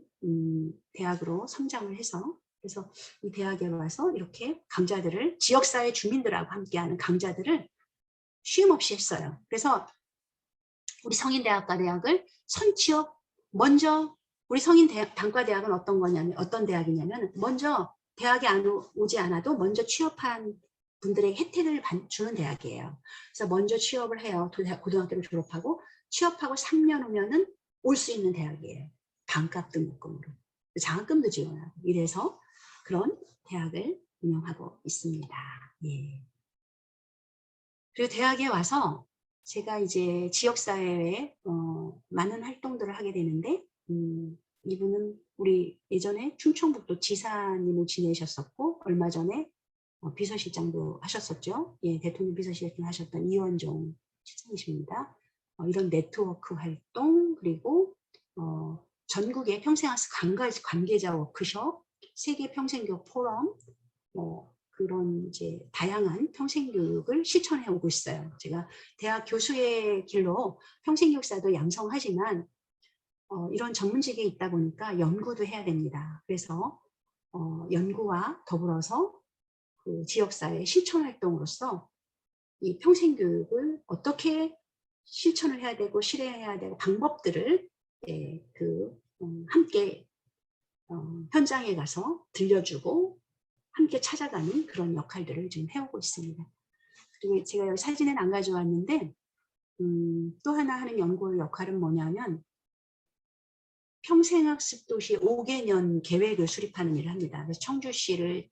대학으로 성장을 해서, 그래서 이 대학에 와서 이렇게 강좌들을 지역사회 주민들하고 함께하는 강좌들을 쉼없이 했어요. 그래서 우리 성인대학과 대학을 선취업, 먼저 우리 성인 단과대학은 어떤 대학이냐면 먼저 대학에 오지 않아도 먼저 취업한 분들에게 혜택을 주는 대학이에요. 그래서 먼저 취업을 해요. 고등학교를 졸업하고 취업하고 3년 후면은 올 수 있는 대학이에요. 반값 등록금으로. 장학금도 지원하고 이래서 그런 대학을 운영하고 있습니다. 예. 그리고 대학에 와서 제가 이제 지역사회에 많은 활동들을 하게 되는데, 이분은 우리 예전에 충청북도 지사님을 지내셨었고 얼마 전에 비서실장도 하셨었죠. 예, 대통령 비서실장 하셨던 이원종 실장이십니다. 이런 네트워크 활동 그리고 전국의 평생학습 관계자 워크숍, 세계 평생교육 포럼 그런 이제 다양한 평생교육을 실천해 오고 있어요. 제가 대학 교수의 길로 평생교육사도 양성하지만 이런 전문직에 있다 보니까 연구도 해야 됩니다. 그래서 연구와 더불어서 그 지역사회 실천 활동으로서 이 평생교육을 어떻게 실천을 해야 되고 실행해야 되고 방법들을 함께 현장에 가서 들려주고 함께 찾아가는 그런 역할들을 지금 해오고 있습니다. 그리고 제가 여기 사진은 안 가져왔는데 또 하나 하는 연구 역할은 뭐냐면 평생학습도시 5개년 계획을 수립하는 일을 합니다. 그래서 청주시를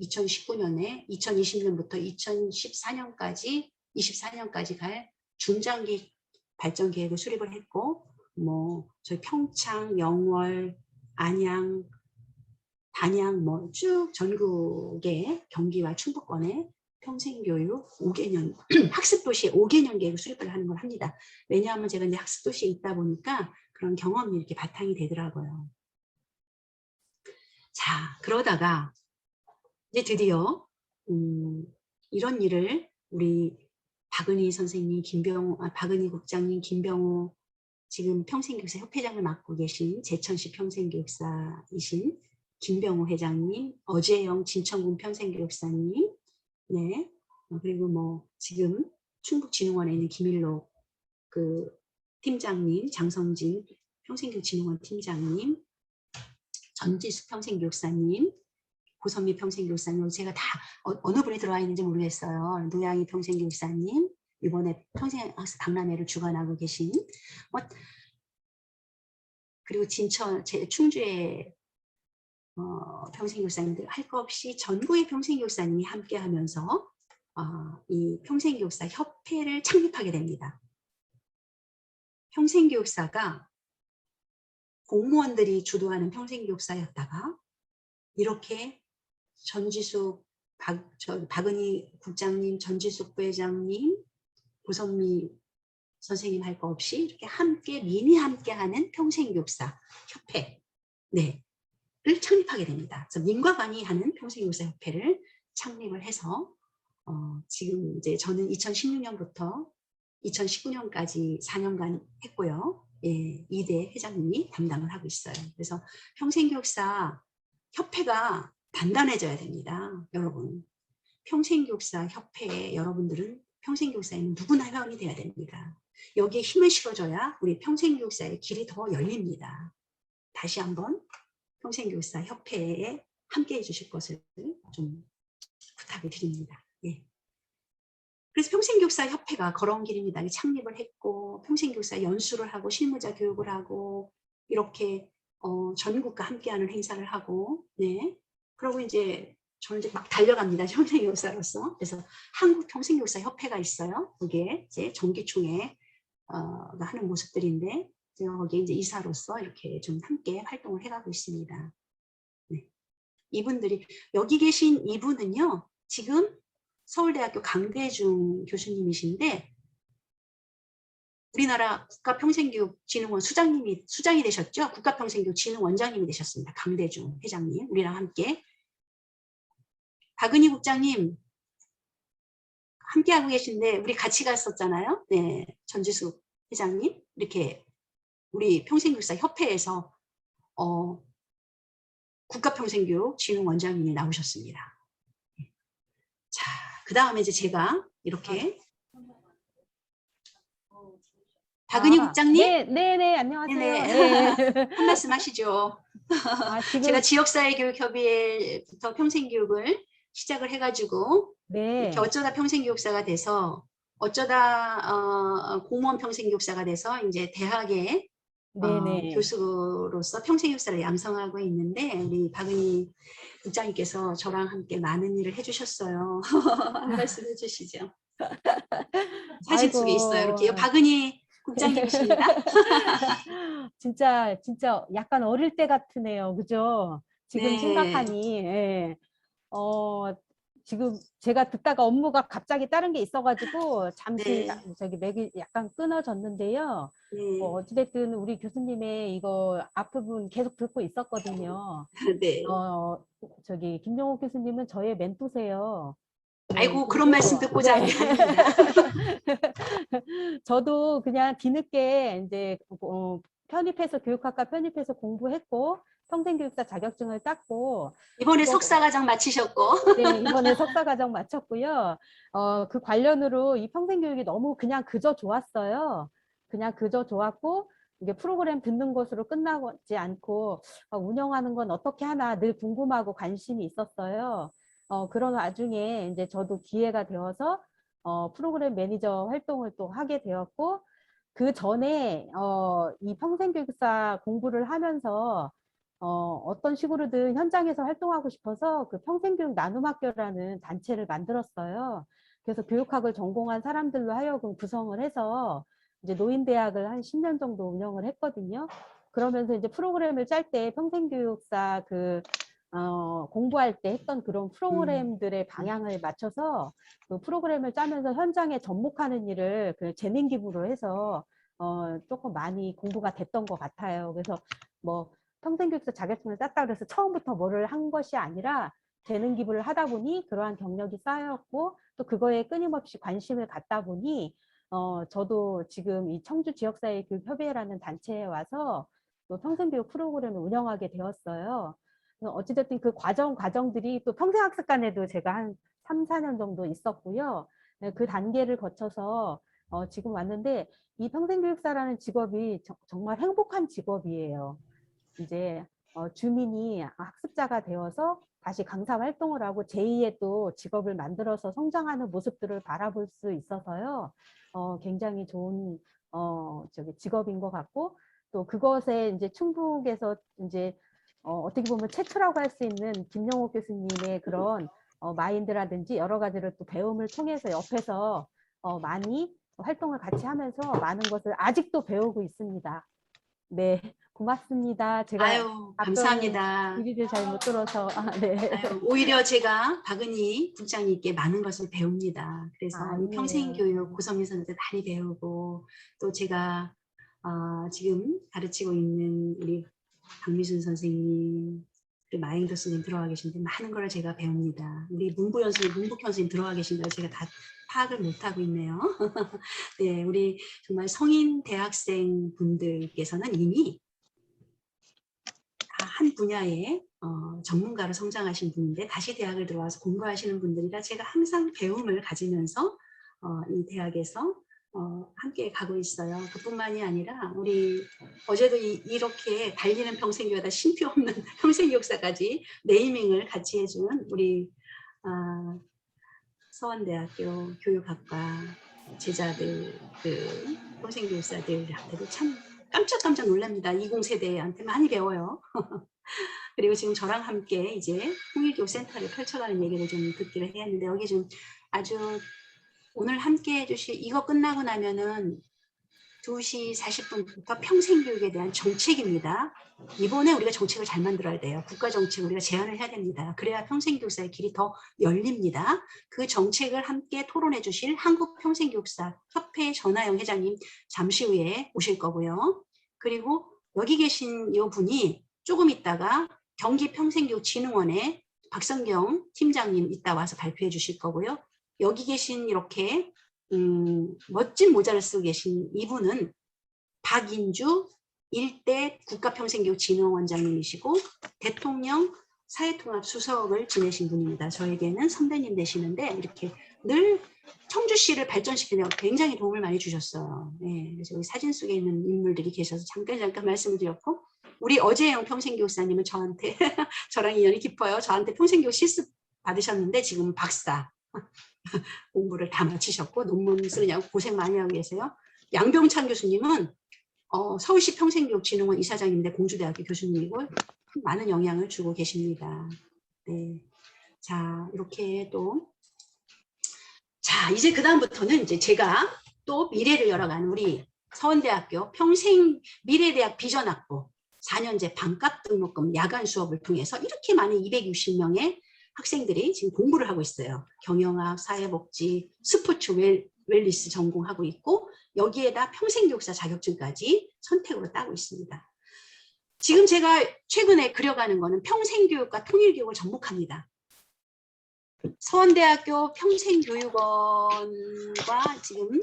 2019년에 2020년부터 2024년까지 갈 중장기 발전 계획을 수립을 했고 저희 평창, 영월, 안양, 단양 쭉 전국의 경기와 충북권에 평생교육 5개년 학습도시 5개년 계획을 수립을 하는 걸 합니다. 왜냐하면 제가 이제 학습도시에 있다 보니까 그런 경험이 이렇게 바탕이 되더라고요. 자, 그러다가 이제 드디어 이런 일을 우리 박은희 선생님, 박은희 국장님, 김병호 지금 평생교육사 협회장을 맡고 계신 제천시 평생교육사이신 김병호 회장님, 어재영 진천군 평생교육사님, 네, 그리고 지금 충북진흥원에 있는 김일록 그 팀장님, 장성진 평생교육진흥원 팀장님, 전지숙 평생교육사님, 고선미 평생교육사님, 제가 다 어느 분이 들어와 있는지 모르겠어요. 노양희 평생교육사님, 이번에 평생학습 박람회를 주관하고 계신 그리고 충주의 평생교육사님들 할 거 없이 전국의 평생교육사님이 함께 하면서 이 평생교육사 협회를 창립하게 됩니다. 평생교육사가 공무원들이 주도하는 평생교육사였다가 이렇게 전지숙, 박은희 국장님, 전지숙 부회장님, 고선미 선생님 할 거 없이 이렇게 민이 함께하는 평생교육사 협회 를 창립하게 됩니다. 그래서 민과 관이 하는 평생교육사 협회를 창립을 해서 지금 이제 저는 2016년부터 2019년까지 4년간 했고요. 예, 2대 회장님이 담당을 하고 있어요. 그래서 평생교육사 협회가 단단해져야 됩니다. 여러분. 평생교육사 협회에 여러분들은 평생교육사에는 누구나 회원이 돼야 됩니다. 여기에 힘을 실어줘야 우리 평생교육사의 길이 더 열립니다. 다시 한번 평생교육사 협회에 함께 해주실 것을 좀 부탁을 드립니다. 예. 그래서 평생교육사 협회가 걸어온 길입니다. 창립을 했고 평생교육사 연수를 하고 실무자 교육을 하고 이렇게 전국과 함께하는 행사를 하고 그리고 이제 저는 이제 막 달려갑니다. 평생교육사로서. 그래서 한국 평생교육사 협회가 있어요. 거기에 이제 정기총회 하는 모습들인데 제가 거기에 이제 이사로서 이렇게 좀 함께 활동을 해가고 있습니다. 네. 이분들이 여기 계신 이분은요. 지금 서울대학교 강대중 교수님이신데 우리나라 국가평생교육진흥원 수장이 되셨죠. 국가평생교육진흥원장님이 되셨습니다. 강대중 회장님 우리랑 함께. 박은희 국장님 함께하고 계신데 우리 같이 갔었잖아요. 네, 전지숙 회장님 이렇게 우리 평생교육사 협회에서 국가평생교육진흥원장님이 나오셨습니다. 자, 그 다음에 이제 제가 이렇게 박은희 국장님? 네, 안녕하세요. 네네. 한 말씀 하시죠. 지금 제가 지역사회교육협의회부터 평생교육을 시작을 해가지고 이렇게 어쩌다 평생교육사가 돼서 어쩌다 공무원 평생교육사가 돼서 이제 대학에 교수로서 평생교육사를 양성하고 있는데 우리 박은희 국장님께서 저랑 함께 많은 일을 해주셨어요. 한 말씀 해주시죠. 사진 속에 있어요. 이렇게 박은희 국장님이십니다. 진짜 진짜 약간 어릴 때 같으네요. 그죠? 지금 네. 생각하니. 예. 지금 제가 듣다가 업무가 갑자기 다른 게 있어가지고 잠시 네. 저기 맥이 약간 끊어졌는데요. 네. 어찌됐든 우리 교수님의 이거 앞부분 계속 듣고 있었거든요. 네. 저기 김정옥 교수님은 저의 멘토세요. 네, 아이고, 그런 그리고 말씀 듣고자 하니 아닙니다. 저도 그냥 뒤늦게 이제 편입해서 교육학과 편입해서 공부했고 평생교육사 자격증을 땄고 이번에 그거 석사과정 마치셨고. 네, 이번에 석사과정 마쳤고요. 그 관련으로 이 평생교육이 너무 그냥 그저 좋았어요. 그냥 그저 좋았고 이게 프로그램 듣는 것으로 끝나지 않고 운영하는 건 어떻게 하나 늘 궁금하고 관심이 있었어요. 그런 와중에 이제 저도 기회가 되어서 프로그램 매니저 활동을 또 하게 되었고 그 전에 이 평생교육사 공부를 하면서 어떤 식으로든 현장에서 활동하고 싶어서 그 평생교육 나눔학교라는 단체를 만들었어요. 그래서 교육학을 전공한 사람들로 하여금 구성을 해서 이제 노인대학을 한 10년 정도 운영을 했거든요. 그러면서 이제 프로그램을 짤 때 평생교육사 공부할 때 했던 그런 프로그램들의 방향을 맞춰서 그 프로그램을 짜면서 현장에 접목하는 일을 그 재능 기부로 해서 조금 많이 공부가 됐던 것 같아요. 그래서 뭐 평생교육사 자격증을 땄다 그래서 처음부터 뭐를 한 것이 아니라 재능 기부를 하다 보니 그러한 경력이 쌓였고 또 그거에 끊임없이 관심을 갖다 보니 저도 지금 이 청주 지역사회교육협의회라는 단체에 와서 또 평생교육 프로그램을 운영하게 되었어요. 어찌됐든 그 과정들이 또 평생학습관에도 제가 한 3, 4년 정도 있었고요. 네, 그 단계를 거쳐서 지금 왔는데 이 평생교육사라는 직업이 정말 행복한 직업이에요. 이제 주민이 학습자가 되어서 다시 강사 활동을 하고 제2의 또 직업을 만들어서 성장하는 모습들을 바라볼 수 있어서요. 굉장히 좋은 직업인 것 같고 또 그것에 이제 충북에서 이제 어떻게 보면 최초라고 할 수 있는 김영옥 교수님의 그런 마인드라든지 여러 가지를 또 배움을 통해서 옆에서 많이 활동을 같이 하면서 많은 것을 아직도 배우고 있습니다. 네, 고맙습니다. 제가 아유, 답변을 감사합니다. 드리를 잘 못 들어서 네. 아유, 오히려 제가 박은희 국장님께 많은 것을 배웁니다. 그래서 이 아니에요. 평생교육 고성민 선생님한테 많이 배우고 또 제가 지금 가르치고 있는 우리 박미순 선생님 그리고 마잉도 선생님 들어와 계신데 많은 걸 제가 배웁니다. 우리 문부현 선생님, 문북현 선생님 들어와 계신데 제가 다 파악을 못하고 있네요. 네, 우리 정말 성인 대학생 분들께서는 이미 한 분야의 전문가로 성장하신 분인데 다시 대학을 들어와서 공부하시는 분들이라 제가 항상 배움을 가지면서 이 대학에서 함께 가고 있어요. 그뿐만이 아니라 우리 어제도 이렇게 달리는 평생교육다 쉼표 없는 평생교육사까지 네이밍을 같이 해준 우리 서원대학교 교육학과 제자들 그 평생교육사들한테도 참 깜짝깜짝 놀랍니다. 20세대한테 많이 배워요. 그리고 지금 저랑 함께 이제 통일교육센터를 펼쳐가는 얘기를 좀 듣기를 했는데 여기 좀 아주 오늘 함께 해주실 이거 끝나고 나면은 2시 40분부터 평생교육에 대한 정책입니다. 이번에 우리가 정책을 잘 만들어야 돼요. 국가정책을 우리가 제안을 해야 됩니다. 그래야 평생교육사의 길이 더 열립니다. 그 정책을 함께 토론해 주실 한국평생교육사협회 전하영 회장님 잠시 후에 오실 거고요. 그리고 여기 계신 이 분이 조금 있다가 경기평생교육진흥원의 박성경 팀장님 이따 와서 발표해 주실 거고요. 여기 계신 이렇게 멋진 모자를 쓰고 계신 이분은 박인주 일대 국가평생교육진흥원장님이시고 대통령 사회통합수석을 지내신 분입니다. 저에게는 선배님 되시는데 이렇게 늘 청주시를 발전시키는 데 굉장히 도움을 많이 주셨어요. 네, 그래서 여기 사진 속에 있는 인물들이 계셔서 잠깐 말씀을 드렸고 우리 어재영 평생교육사님은 저한테 저랑 인연이 깊어요. 저한테 평생교육 실습 받으셨는데 지금 박사 공부를 다 마치셨고 논문 쓰느냐고 고생 많이 하고 계세요. 양병찬 교수님은 서울시 평생교육진흥원 이사장인데 공주대학교 교수님이고 많은 영향을 주고 계십니다. 네, 자 이렇게 또 자 이제 그 다음부터는 이제 제가 또 미래를 열어가는 우리 서원대학교 평생 미래대학 비전학부 4년제 반값 등록금 야간 수업을 통해서 이렇게 많은 260명의 학생들이 지금 공부를 하고 있어요. 경영학, 사회복지, 스포츠 웰리스 전공하고 있고 여기에다 평생교육사 자격증까지 선택으로 따고 있습니다. 지금 제가 최근에 그려가는 거는 평생교육과 통일교육을 접목합니다. 서원대학교 평생교육원과 지금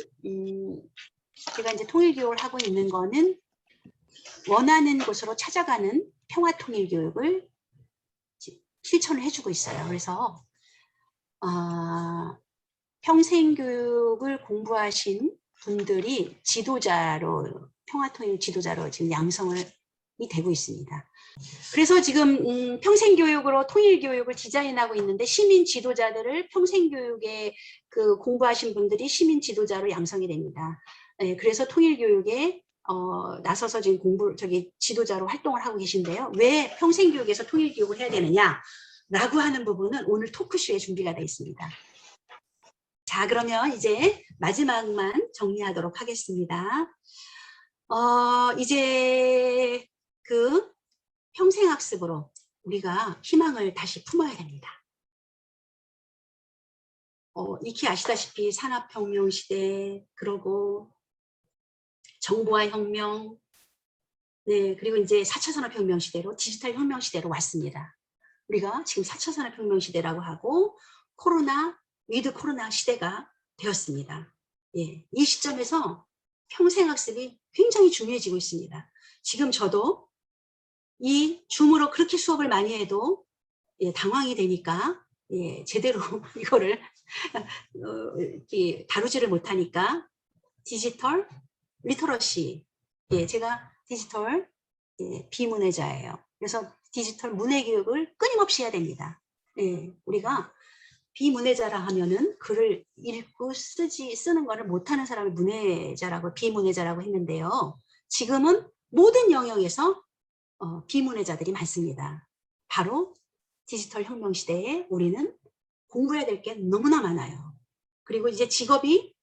제가 이제 통일교육을 하고 있는 거는 원하는 곳으로 찾아가는 평화통일교육을 실천을 해주고 있어요. 그래서 평생교육을 공부하신 분들이 지도자로 평화통일 지도자로 지금 양성이 되고 있습니다. 그래서 지금 평생교육으로 통일교육을 디자인하고 있는데 시민 지도자들을 평생교육에 그 공부하신 분들이 시민 지도자로 양성이 됩니다. 네, 그래서 통일교육에 나서서 지금 지도자로 활동을 하고 계신데요. 왜 평생교육에서 통일교육을 해야 되느냐라고 하는 부분은 오늘 토크쇼에 준비가 되어 있습니다. 자, 그러면 이제 마지막만 정리하도록 하겠습니다. 이제 그 평생학습으로 우리가 희망을 다시 품어야 됩니다. 익히 아시다시피 산업혁명 시대, 그러고 정보화 혁명, 네, 그리고 이제 4차 산업혁명 시대로 디지털 혁명 시대로 왔습니다. 우리가 지금 4차 산업혁명 시대라고 하고 위드 코로나 시대가 되었습니다. 예, 이 시점에서 평생학습이 굉장히 중요해지고 있습니다. 지금 저도 이 줌으로 그렇게 수업을 많이 해도 당황이 되니까 제대로 이거를 다루지를 못하니까 디지털 리터러시, 제가 디지털 비문해자예요. 그래서 디지털 문해 교육을 끊임없이 해야 됩니다. 우리가 비문해자라 하면은 글을 읽고 쓰는 거를 못하는 사람을 문해자라고 비문해자라고 했는데요. 지금은 모든 영역에서 비문해자들이 많습니다. 바로 디지털 혁명 시대에 우리는 공부해야 될 게 너무나 많아요. 그리고 이제 직업이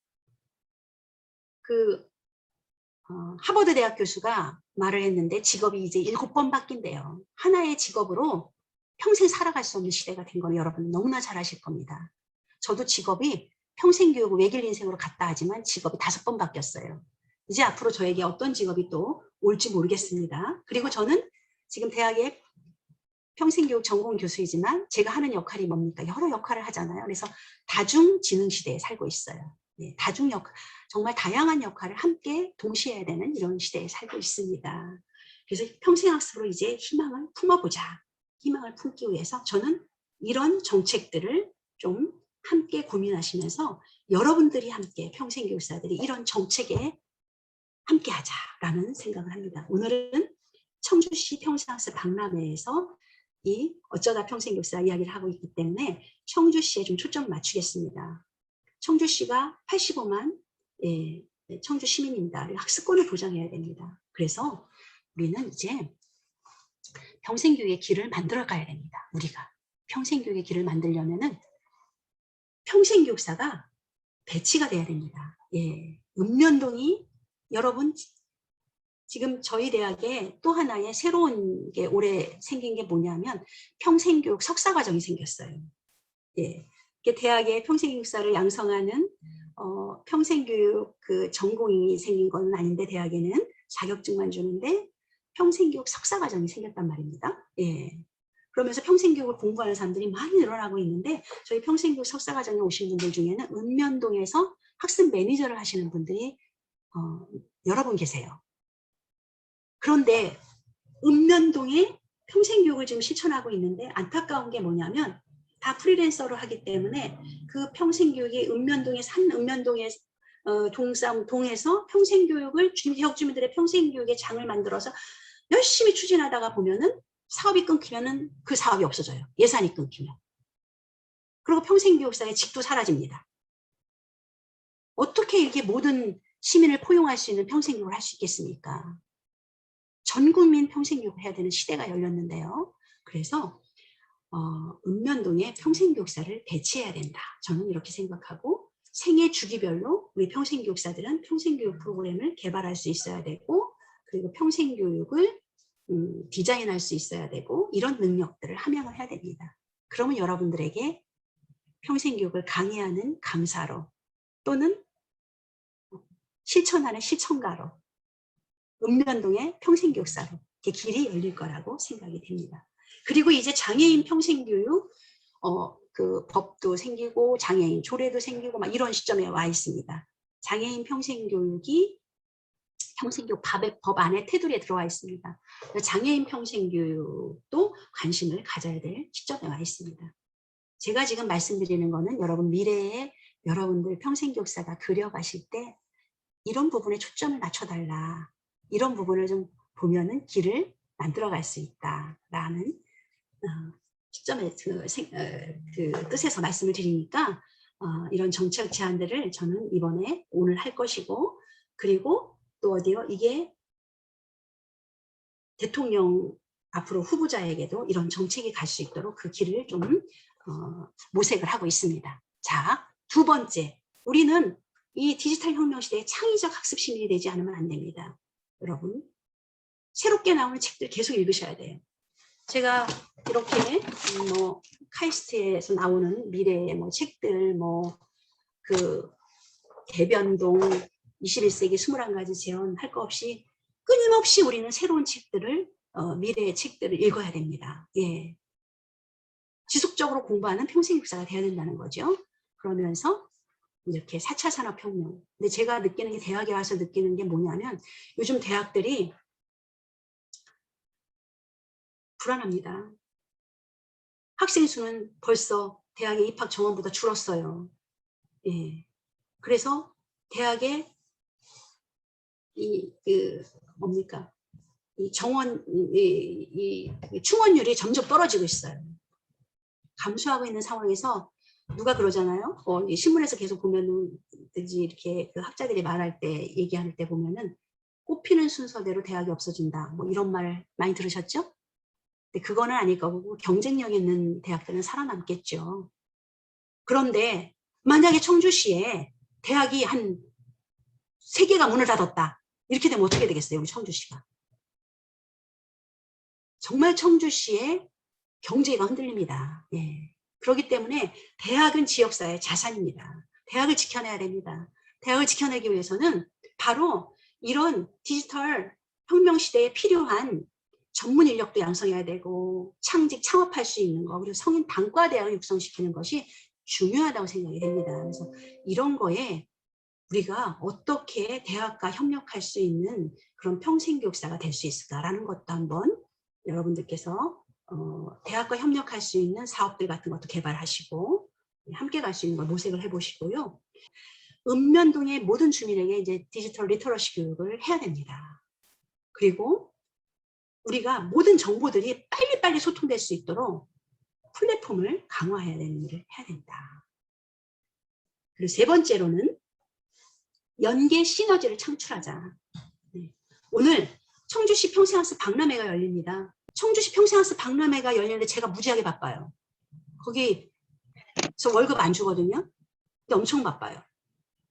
하버드 대학 교수가 말을 했는데 직업이 이제 7번 바뀐대요. 하나의 직업으로 평생 살아갈 수 없는 시대가 된 건 여러분 너무나 잘 아실 겁니다. 저도 직업이 평생교육 외길 인생으로 갔다 하지만 직업이 5번 바뀌었어요. 이제 앞으로 저에게 어떤 직업이 또 올지 모르겠습니다. 그리고 저는 지금 대학의 평생교육 전공 교수이지만 제가 하는 역할이 뭡니까? 여러 역할을 하잖아요. 그래서 다중지능 시대에 살고 있어요. 정말 다양한 역할을 함께 동시에 해야 되는 이런 시대에 살고 있습니다. 그래서 평생학습으로 이제 희망을 품어보자. 희망을 품기 위해서 저는 이런 정책들을 좀 함께 고민하시면서 여러분들이 함께 평생교육사들이 이런 정책에 함께 하자라는 생각을 합니다. 오늘은 청주시 평생학습 박람회에서 이 어쩌다 평생교육사 이야기를 하고 있기 때문에 청주시에 좀 초점을 맞추겠습니다. 청주시가 85만 청주 시민입니다. 학습권을 보장해야 됩니다. 그래서 우리는 이제 평생교육의 길을 만들어 가야 됩니다. 우리가 평생교육의 길을 만들려면은 평생교육사가 배치가 돼야 됩니다. 읍면동이 여러분 지금 저희 대학에 또 하나의 새로운 게 올해 생긴 게 뭐냐면 평생교육 석사과정이 생겼어요. 대학에 평생교육사를 양성하는 평생교육 그 전공이 생긴 건 아닌데 대학에는 자격증만 주는데 평생교육 석사과정이 생겼단 말입니다. 그러면서 평생교육을 공부하는 사람들이 많이 늘어나고 있는데 저희 평생교육 석사과정에 오신 분들 중에는 읍면동에서 학습 매니저를 하시는 분들이 여러 분 계세요. 그런데 읍면동에 평생교육을 지금 실천하고 있는데 안타까운 게 뭐냐면 다 프리랜서로 하기 때문에 그 평생교육이 읍면동의 동에서 평생교육을 지역 주민들의 평생교육의 장을 만들어서 열심히 추진하다가 보면은 사업이 끊기면은 그 사업이 없어져요. 예산이 끊기면. 그리고 평생교육사의 직도 사라집니다. 어떻게 이렇게 모든 시민을 포용할 수 있는 평생교육을 할 수 있겠습니까? 전 국민 평생교육을 해야 되는 시대가 열렸는데요. 그래서 읍면동에 평생교육사를 배치해야 된다. 저는 이렇게 생각하고 생애 주기별로 우리 평생교육사들은 평생교육 프로그램을 개발할 수 있어야 되고, 그리고 평생교육을 디자인할 수 있어야 되고, 이런 능력들을 함양을 해야 됩니다. 그러면 여러분들에게 평생교육을 강의하는 강사로 또는 실천하는 실천가로, 읍면동의 평생교육사로 이렇게 길이 열릴 거라고 생각이 됩니다. 그리고 이제 장애인 평생교육 그 법도 생기고 장애인 조례도 생기고 막 이런 시점에 와 있습니다. 장애인 평생교육이 평생교육 법 안에 테두리에 들어와 있습니다. 장애인 평생교육도 관심을 가져야 될 시점에 와 있습니다. 제가 지금 말씀드리는 거는 여러분 미래에 여러분들 평생교육사가 그려가실 때 이런 부분에 초점을 맞춰달라. 이런 부분을 좀 보면은 길을 만들어갈 수 있다라는 시점의 그 뜻에서 말씀을 드리니까 이런 정책 제안들을 저는 이번에 오늘 할 것이고, 그리고 또 어디요? 이게 대통령 앞으로 후보자에게도 이런 정책이 갈 수 있도록 그 길을 좀 모색을 하고 있습니다. 자, 두 번째, 우리는 이 디지털 혁명 시대에 창의적 학습 시민이 되지 않으면 안 됩니다. 여러분, 새롭게 나오는 책들 계속 읽으셔야 돼요. 제가 이렇게 뭐 카이스트에서 나오는 미래의 뭐 책들, 뭐 그 대변동 21세기 21가지 재현 할 거 없이 끊임없이 우리는 새로운 책들을 미래의 책들을 읽어야 됩니다. 예. 지속적으로 공부하는 평생교육사가 되어야 된다는 거죠. 그러면서 이렇게 4차 산업혁명. 근데 제가 느끼는 게, 대학에 와서 느끼는 게 뭐냐면 요즘 대학들이 불안합니다. 학생 수는 벌써 대학의 입학 정원보다 줄었어요. 예. 그래서 대학의 뭡니까? 이 정원, 이 충원율이 점점 떨어지고 있어요. 감소하고 있는 상황에서 누가 그러잖아요. 신문에서 계속 보면은 이렇게 그 학자들이 말할 때, 얘기할 때 보면은 꼽히는 순서대로 대학이 없어진다. 뭐 이런 말 많이 들으셨죠? 근데 그거는 아닐 거고 경쟁력 있는 대학들은 살아남겠죠. 그런데 만약에 청주시에 대학이 한 3개가 문을 닫았다. 이렇게 되면 어떻게 되겠어요, 우리 청주시가? 정말 청주시의 경제가 흔들립니다. 예. 그렇기 때문에 대학은 지역사회의 자산입니다. 대학을 지켜내야 됩니다. 대학을 지켜내기 위해서는 바로 이런 디지털 혁명 시대에 필요한 전문 인력도 양성해야 되고, 창업할 수 있는 거, 그리고 성인 단과 대학을 육성시키는 것이 중요하다고 생각이 됩니다. 그래서 이런 거에 우리가 어떻게 대학과 협력할 수 있는 그런 평생교육사가 될 수 있을까라는 것도 한번 여러분들께서 대학과 협력할 수 있는 사업들 같은 것도 개발하시고 함께 갈 수 있는 걸 모색을 해보시고요. 읍면동의 모든 주민에게 이제 디지털 리터러시 교육을 해야 됩니다. 그리고 우리가 모든 정보들이 빨리빨리 소통될 수 있도록 플랫폼을 강화해야 되는 일을 해야 된다. 그리고 세 번째로는 연계 시너지를 창출하자. 네. 오늘 청주시 평생학습 박람회가 열립니다. 청주시 평생학습 박람회가 열리는데 제가 무지하게 바빠요. 거기 저 월급 안 주거든요. 근데 엄청 바빠요.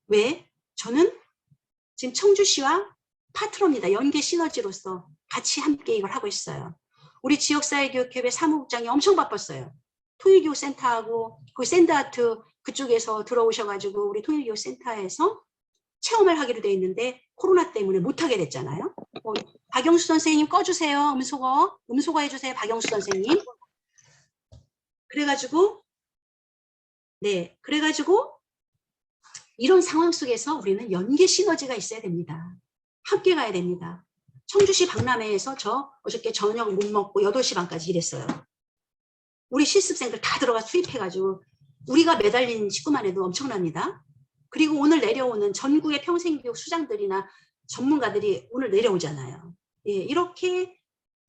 왜? 저는 지금 청주시와 파트너입니다. 연계 시너지로서 같이 함께 이걸 하고 있어요. 우리 지역사회교육협회 사무국장이 엄청 바빴어요. 통일교육센터하고 그 샌드아트 그쪽에서 들어오셔가지고 우리 통일교육센터에서 체험을 하기로 돼 있는데 코로나 때문에 못하게 됐잖아요. 박영수 선생님 꺼주세요. 음소거 해주세요. 박영수 선생님. 그래가지고 이런 상황 속에서 우리는 연계 시너지가 있어야 됩니다. 함께 가야 됩니다. 청주시 박람회에서 저 어저께 저녁 못 먹고 8시 반까지 일했어요. 우리 실습생들 다 들어가 수입해가지고 우리가 매달린 식구만 해도 엄청납니다. 그리고 오늘 내려오는 전국의 평생교육 수장들이나 전문가들이 오늘 내려오잖아요. 예, 이렇게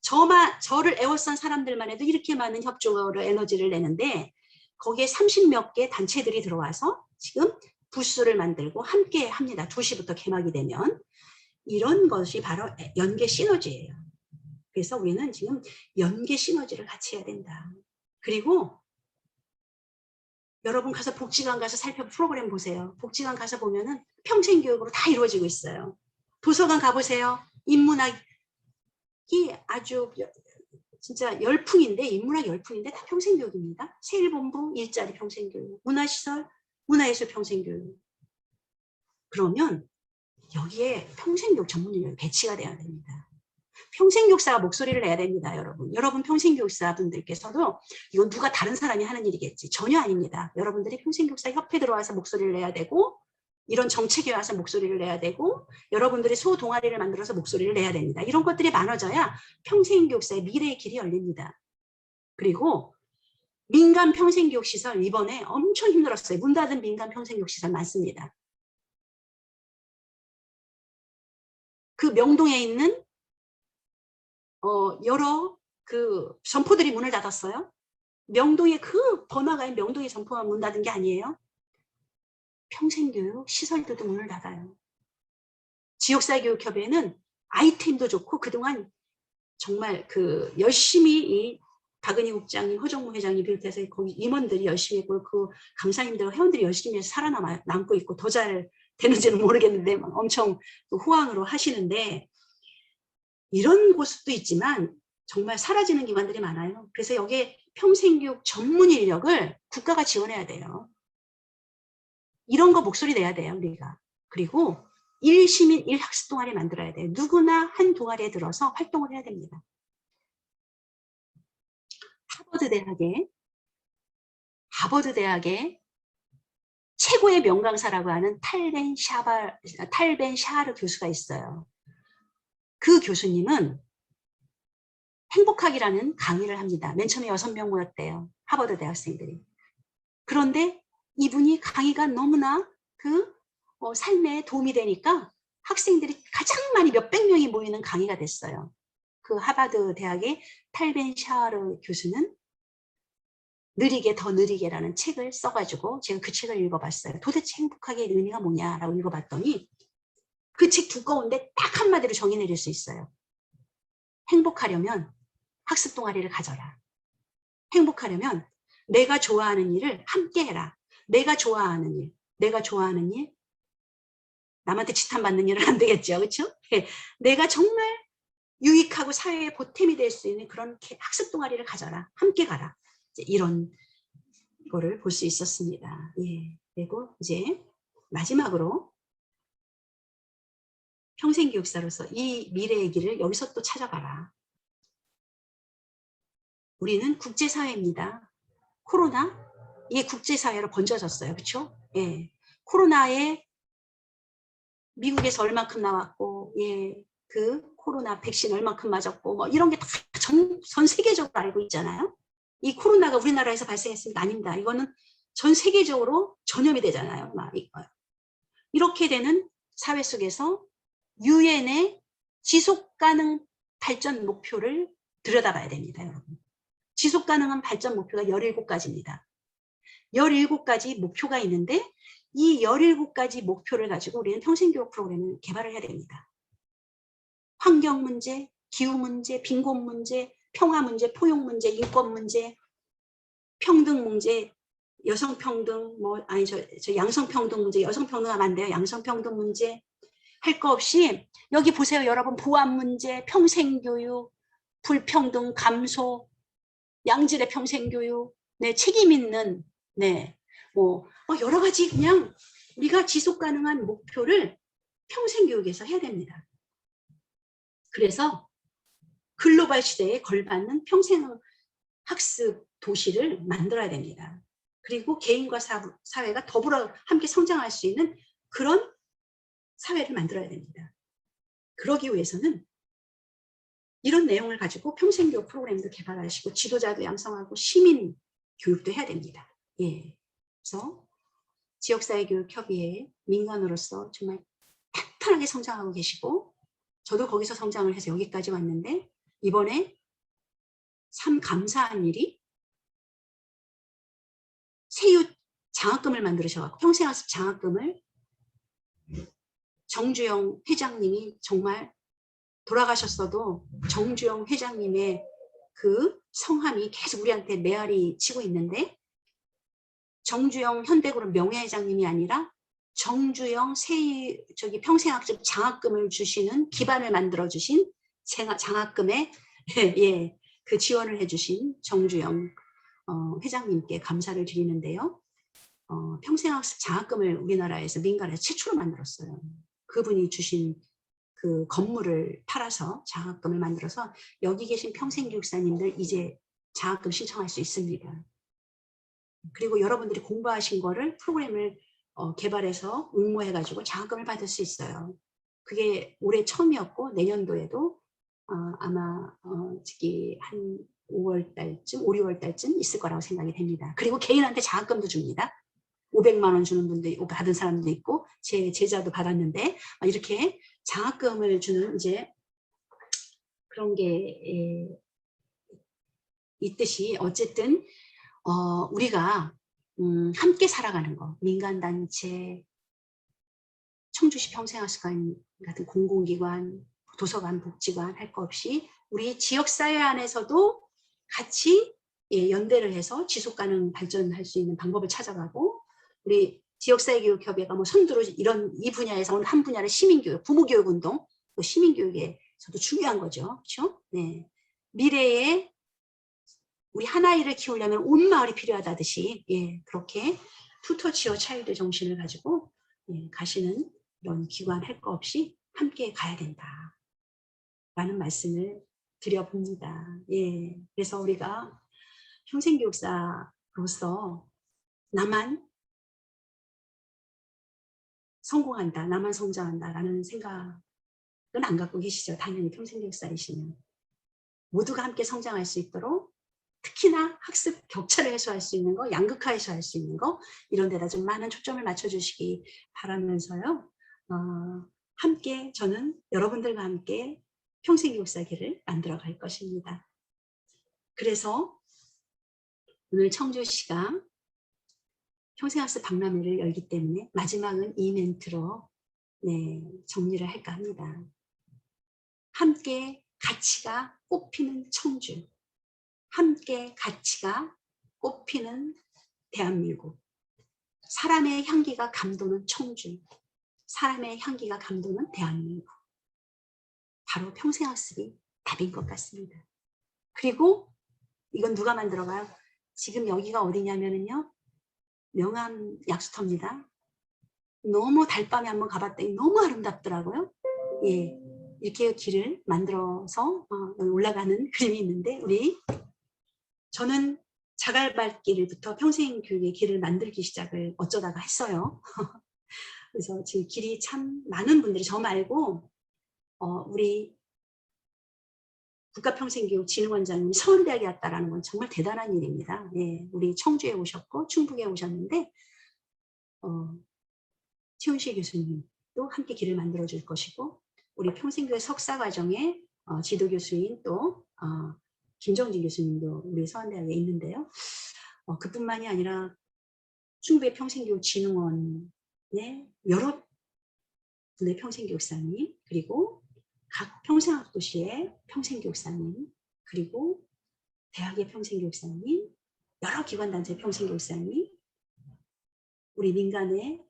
저를 에워싼 사람들만 해도 이렇게 많은 협조를 에너지를 내는데 거기에 30몇 개 단체들이 들어와서 지금 부스를 만들고 함께 합니다. 2시부터 개막이 되면. 이런 것이 바로 연계 시너지예요. 그래서 우리는 지금 연계 시너지를 같이 해야 된다. 그리고 여러분 가서 복지관 가서 프로그램 보세요. 복지관 가서 보면은 평생교육으로 다 이루어지고 있어요. 도서관 가보세요. 인문학이 아주 진짜 열풍인데, 인문학 열풍인데 다 평생교육입니다. 세일본부 일자리 평생교육, 문화시설, 문화예술 평생교육. 그러면 여기에 평생교육 전문인력이 배치가 돼야 됩니다. 평생교육사가 목소리를 내야 됩니다, 여러분. 여러분 평생교육사 분들께서도 이건 누가 다른 사람이 하는 일이겠지. 전혀 아닙니다. 여러분들이 평생교육사 협회 들어와서 목소리를 내야 되고, 이런 정책에 와서 목소리를 내야 되고, 여러분들이 소동아리를 만들어서 목소리를 내야 됩니다. 이런 것들이 많아져야 평생교육사의 미래의 길이 열립니다. 그리고 민간 평생교육시설 이번에 엄청 힘들었어요. 문 닫은 민간 평생교육시설 많습니다. 그 명동에 있는 여러 그 점포들이 문을 닫았어요. 명동에 그 번화가에 명동의 점포가 문 닫은 게 아니에요. 평생교육 시설들도 문을 닫아요. 지역사회교육협회는 아이템도 좋고 그동안 정말 그 열심히 이 박은희 국장님, 허정무 회장님 비롯해서 거기 임원들이 열심히 했고 그 강사님들, 회원들이 열심히 해서 살아남고 있고 더 잘 되는지는 모르겠는데 엄청 호황으로 하시는데 이런 곳도 있지만 정말 사라지는 기관들이 많아요. 그래서 여기에 평생교육 전문 인력을 국가가 지원해야 돼요. 이런 거 목소리 내야 돼요, 우리가. 그리고 1시민 1학습 동아리 만들어야 돼요. 누구나 한 동아리에 들어서 활동을 해야 됩니다. 하버드 대학의 최고의 명강사라고 하는 탈벤 샤르 교수가 있어요. 그 교수님은 행복학이라는 강의를 합니다. 맨 처음에 6명 모였대요. 하버드 대학생들이. 그런데 이분이 강의가 너무나 그 삶에 도움이 되니까 학생들이 가장 많이 몇백 명이 모이는 강의가 됐어요. 그 하버드 대학의 탈벤 샤르 교수는 느리게 더 느리게라는 책을 써가지고 제가 그 책을 읽어봤어요. 도대체 행복학의 의미가 뭐냐라고 읽어봤더니 그 책 두꺼운데 딱 한마디로 정의 내릴 수 있어요. 행복하려면 학습 동아리를 가져라. 행복하려면 내가 좋아하는 일을 함께 해라. 내가 좋아하는 일, 남한테 지탄받는 일은 안 되겠죠. 그렇죠? 내가 정말 유익하고 사회에 보탬이 될 수 있는 그런 학습 동아리를 가져라. 함께 가라. 이런 거를 볼 수 있었습니다. 예. 그리고 이제 마지막으로 평생교육사로서 이 미래의 길을 여기서 또 찾아가라. 우리는 국제사회입니다. 코로나, 이게 국제사회로 번져졌어요. 그렇죠? 예. 코로나에 미국에서 얼만큼 나왔고, 예. 그 코로나 백신 얼만큼 맞았고, 뭐 이런 게 다 전 세계적으로 알고 있잖아요. 이 코로나가 우리나라에서 발생했습니다. 아닙니다. 이거는 전 세계적으로 전염이 되잖아요. 이렇게 되는 사회 속에서 유엔의 지속가능 발전 목표를 들여다봐야 됩니다. 여러분. 지속가능한 발전 목표가 17가지입니다. 17가지 목표가 있는데 이 17가지 목표를 가지고 우리는 평생교육 프로그램을 개발을 해야 됩니다. 환경 문제, 기후 문제, 빈곤 문제, 평화 문제, 포용 문제, 인권 문제, 평등 문제, 여성 평등, 저 양성 평등 문제, 여성 평등하면 안 돼요. 양성 평등 문제 할 거 없이 여기 보세요, 여러분. 보안 문제, 평생교육, 불평등 감소, 양질의 평생교육, 네, 책임 있는, 네, 여러 가지 그냥 우리가 지속 가능한 목표를 평생교육에서 해야 됩니다. 그래서 글로벌 시대에 걸맞는 평생 학습 도시를 만들어야 됩니다. 그리고 개인과 사회가 더불어 함께 성장할 수 있는 그런 사회를 만들어야 됩니다. 그러기 위해서는 이런 내용을 가지고 평생교육 프로그램도 개발하시고 지도자도 양성하고 시민 교육도 해야 됩니다. 예. 그래서 지역사회교육협의회 민간으로서 정말 탄탄하게 성장하고 계시고 저도 거기서 성장을 해서 여기까지 왔는데 이번에 참 감사한 일이 세유 장학금을 만들으셔서 평생학습 장학금을 정주영 회장님이 정말 돌아가셨어도 정주영 회장님의 그 성함이 계속 우리한테 메아리 치고 있는데 정주영 현대그룹 명예회장님이 아니라 정주영 평생학습 장학금을 주시는 기반을 만들어 주신 장학금에 예, 그 지원을 해주신 정주영 회장님께 감사를 드리는데요. 평생학습 장학금을 우리나라에서 민간에서 최초로 만들었어요. 그분이 주신 그 건물을 팔아서 장학금을 만들어서 여기 계신 평생교육사님들 이제 장학금 신청할 수 있습니다. 그리고 여러분들이 공부하신 거를 프로그램을 개발해서 응모해가지고 장학금을 받을 수 있어요. 그게 올해 처음이었고 내년도에도 아마 저기 한 5월 달쯤, 5, 6월 달쯤 있을 거라고 생각이 됩니다. 그리고 개인한테 장학금도 줍니다. 500만 원 주는 분도 있고 받은 사람도 있고 제 제자도 받았는데 이렇게 장학금을 주는 이제 그런 게 있듯이 어쨌든 우리가 함께 살아가는 거, 민간단체, 청주시 평생학습관 같은 공공기관, 도서관, 복지관 할 거 없이 우리 지역사회 안에서도 같이 연대를 해서 지속가능 발전할 수 있는 방법을 찾아가고 우리 지역사회교육협회가 뭐 선두로 이 분야에서 한 분야를 시민교육, 부모교육운동, 또 시민교육에서도 중요한 거죠. 그렇죠? 네. 미래에 우리 한 아이를 키우려면 온 마을이 필요하다듯이 그렇게 투터치어 차일드 정신을 가지고 가시는 이런 기관 할 거 없이 함께 가야 된다. 라는 말씀을 드려봅니다. 그래서 우리가 평생교육사로서 나만 성공한다, 나만 성장한다라는 생각은 안 갖고 계시죠. 당연히 평생교육사이시면. 모두가 함께 성장할 수 있도록 특히나 학습 격차를 해소할 수 있는 거, 양극화 해소할 수 있는 거 이런 데다 좀 많은 초점을 맞춰주시기 바라면서요. 함께 저는 여러분들과 함께 평생교육사기를 만들어 갈 것입니다. 그래서 오늘 청주시가 평생학습 박람회를 열기 때문에 마지막은 이 멘트로 정리를 할까 합니다. 함께 가치가 꽃피는 청주, 함께 가치가 꽃피는 대한민국, 사람의 향기가 감도는 청주, 사람의 향기가 감도는 대한민국. 바로 평생학습이 답인 것 같습니다. 그리고 이건 누가 만들어가요? 지금 여기가 어디냐면요. 명암 약수터입니다. 너무 달밤에 한번 가봤더니 너무 아름답더라고요. 이렇게 길을 만들어서 올라가는 그림이 있는데 저는 자갈발길부터 평생교육의 길을 만들기 시작을 어쩌다가 했어요. 그래서 지금 길이 참 많은 분들이 저 말고 우리 국가평생교육진흥원장님이 서울대학에 왔다라는 건 정말 대단한 일입니다. 우리 청주에 오셨고 충북에 오셨는데 최훈실 교수님도 함께 길을 만들어 줄 것이고 우리 평생교육 석사과정에 지도교수인 또 김정진 교수님도 우리 서울대학에 있는데요. 그뿐만이 아니라 충북의 평생교육진흥원의 여러 분의 평생교육사님 그리고 각 평생학도시의 평생교육사님 그리고 대학의 평생교육사님 여러 기관단체 평생교육사님 우리 민간의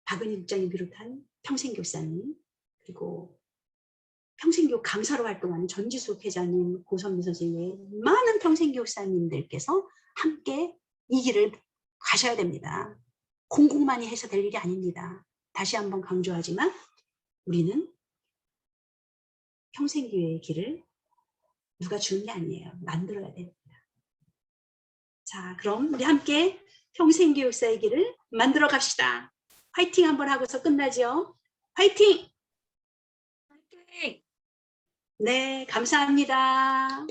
박은희 국장님 비롯한 평생교육사님 그리고 평생교육 강사로 활동하는 전지숙 회장님 고선미 선생님 많은 평생교육사님들께서 함께 이 길을 가셔야 됩니다. 공공만이 해서 될 일이 아닙니다. 다시 한번 강조하지만 우리는 평생교육의 길을 누가 주는 게 아니에요. 만들어야 됩니다. 자, 그럼 우리 함께 평생교육사의 길을 만들어 갑시다. 화이팅 한번 하고서 끝나죠. 화이팅! 화이팅! 네, 감사합니다.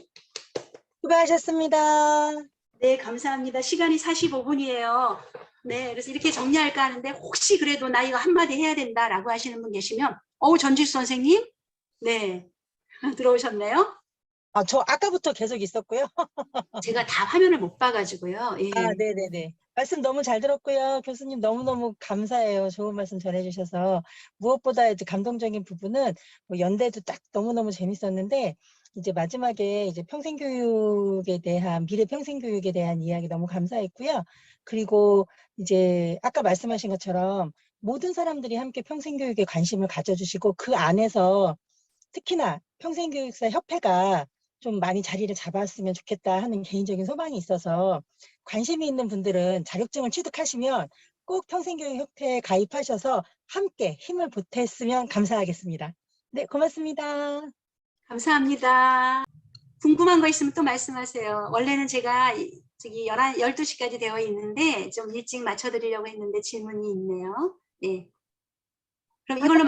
수고하셨습니다. 네, 감사합니다. 시간이 45분이에요. 네, 그래서 이렇게 정리할까 하는데 혹시 그래도 나 이거 한마디 해야 된다라고 하시는 분 계시면 전지수 선생님? 네, 들어오셨네요. 저 아까부터 계속 있었고요. 제가 다 화면을 못 봐가지고요. 네네네. 말씀 너무 잘 들었고요. 교수님 너무너무 감사해요. 좋은 말씀 전해주셔서. 무엇보다 이제 감동적인 부분은 뭐 연대도 딱 너무너무 재밌었는데 이제 마지막에 이제 평생교육에 대한, 미래 평생교육에 대한 이야기 너무 감사했고요. 그리고 이제 아까 말씀하신 것처럼 모든 사람들이 함께 평생교육에 관심을 가져주시고 그 안에서 특히나 평생교육사 협회가 좀 많이 자리를 잡았으면 좋겠다 하는 개인적인 소망이 있어서 관심이 있는 분들은 자격증을 취득하시면 꼭 평생교육협회에 가입하셔서 함께 힘을 보탰으면 감사하겠습니다. 네, 고맙습니다. 감사합니다. 궁금한 거 있으면 또 말씀하세요. 원래는 제가 저기 12시까지 되어 있는데 좀 일찍 맞춰드리려고 했는데 질문이 있네요. 네. 그럼 이걸로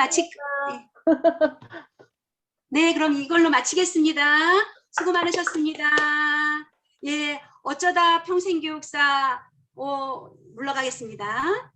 네, 그럼 이걸로 마치겠습니다. 수고 많으셨습니다. 예, 어쩌다 평생교육사 물러가겠습니다.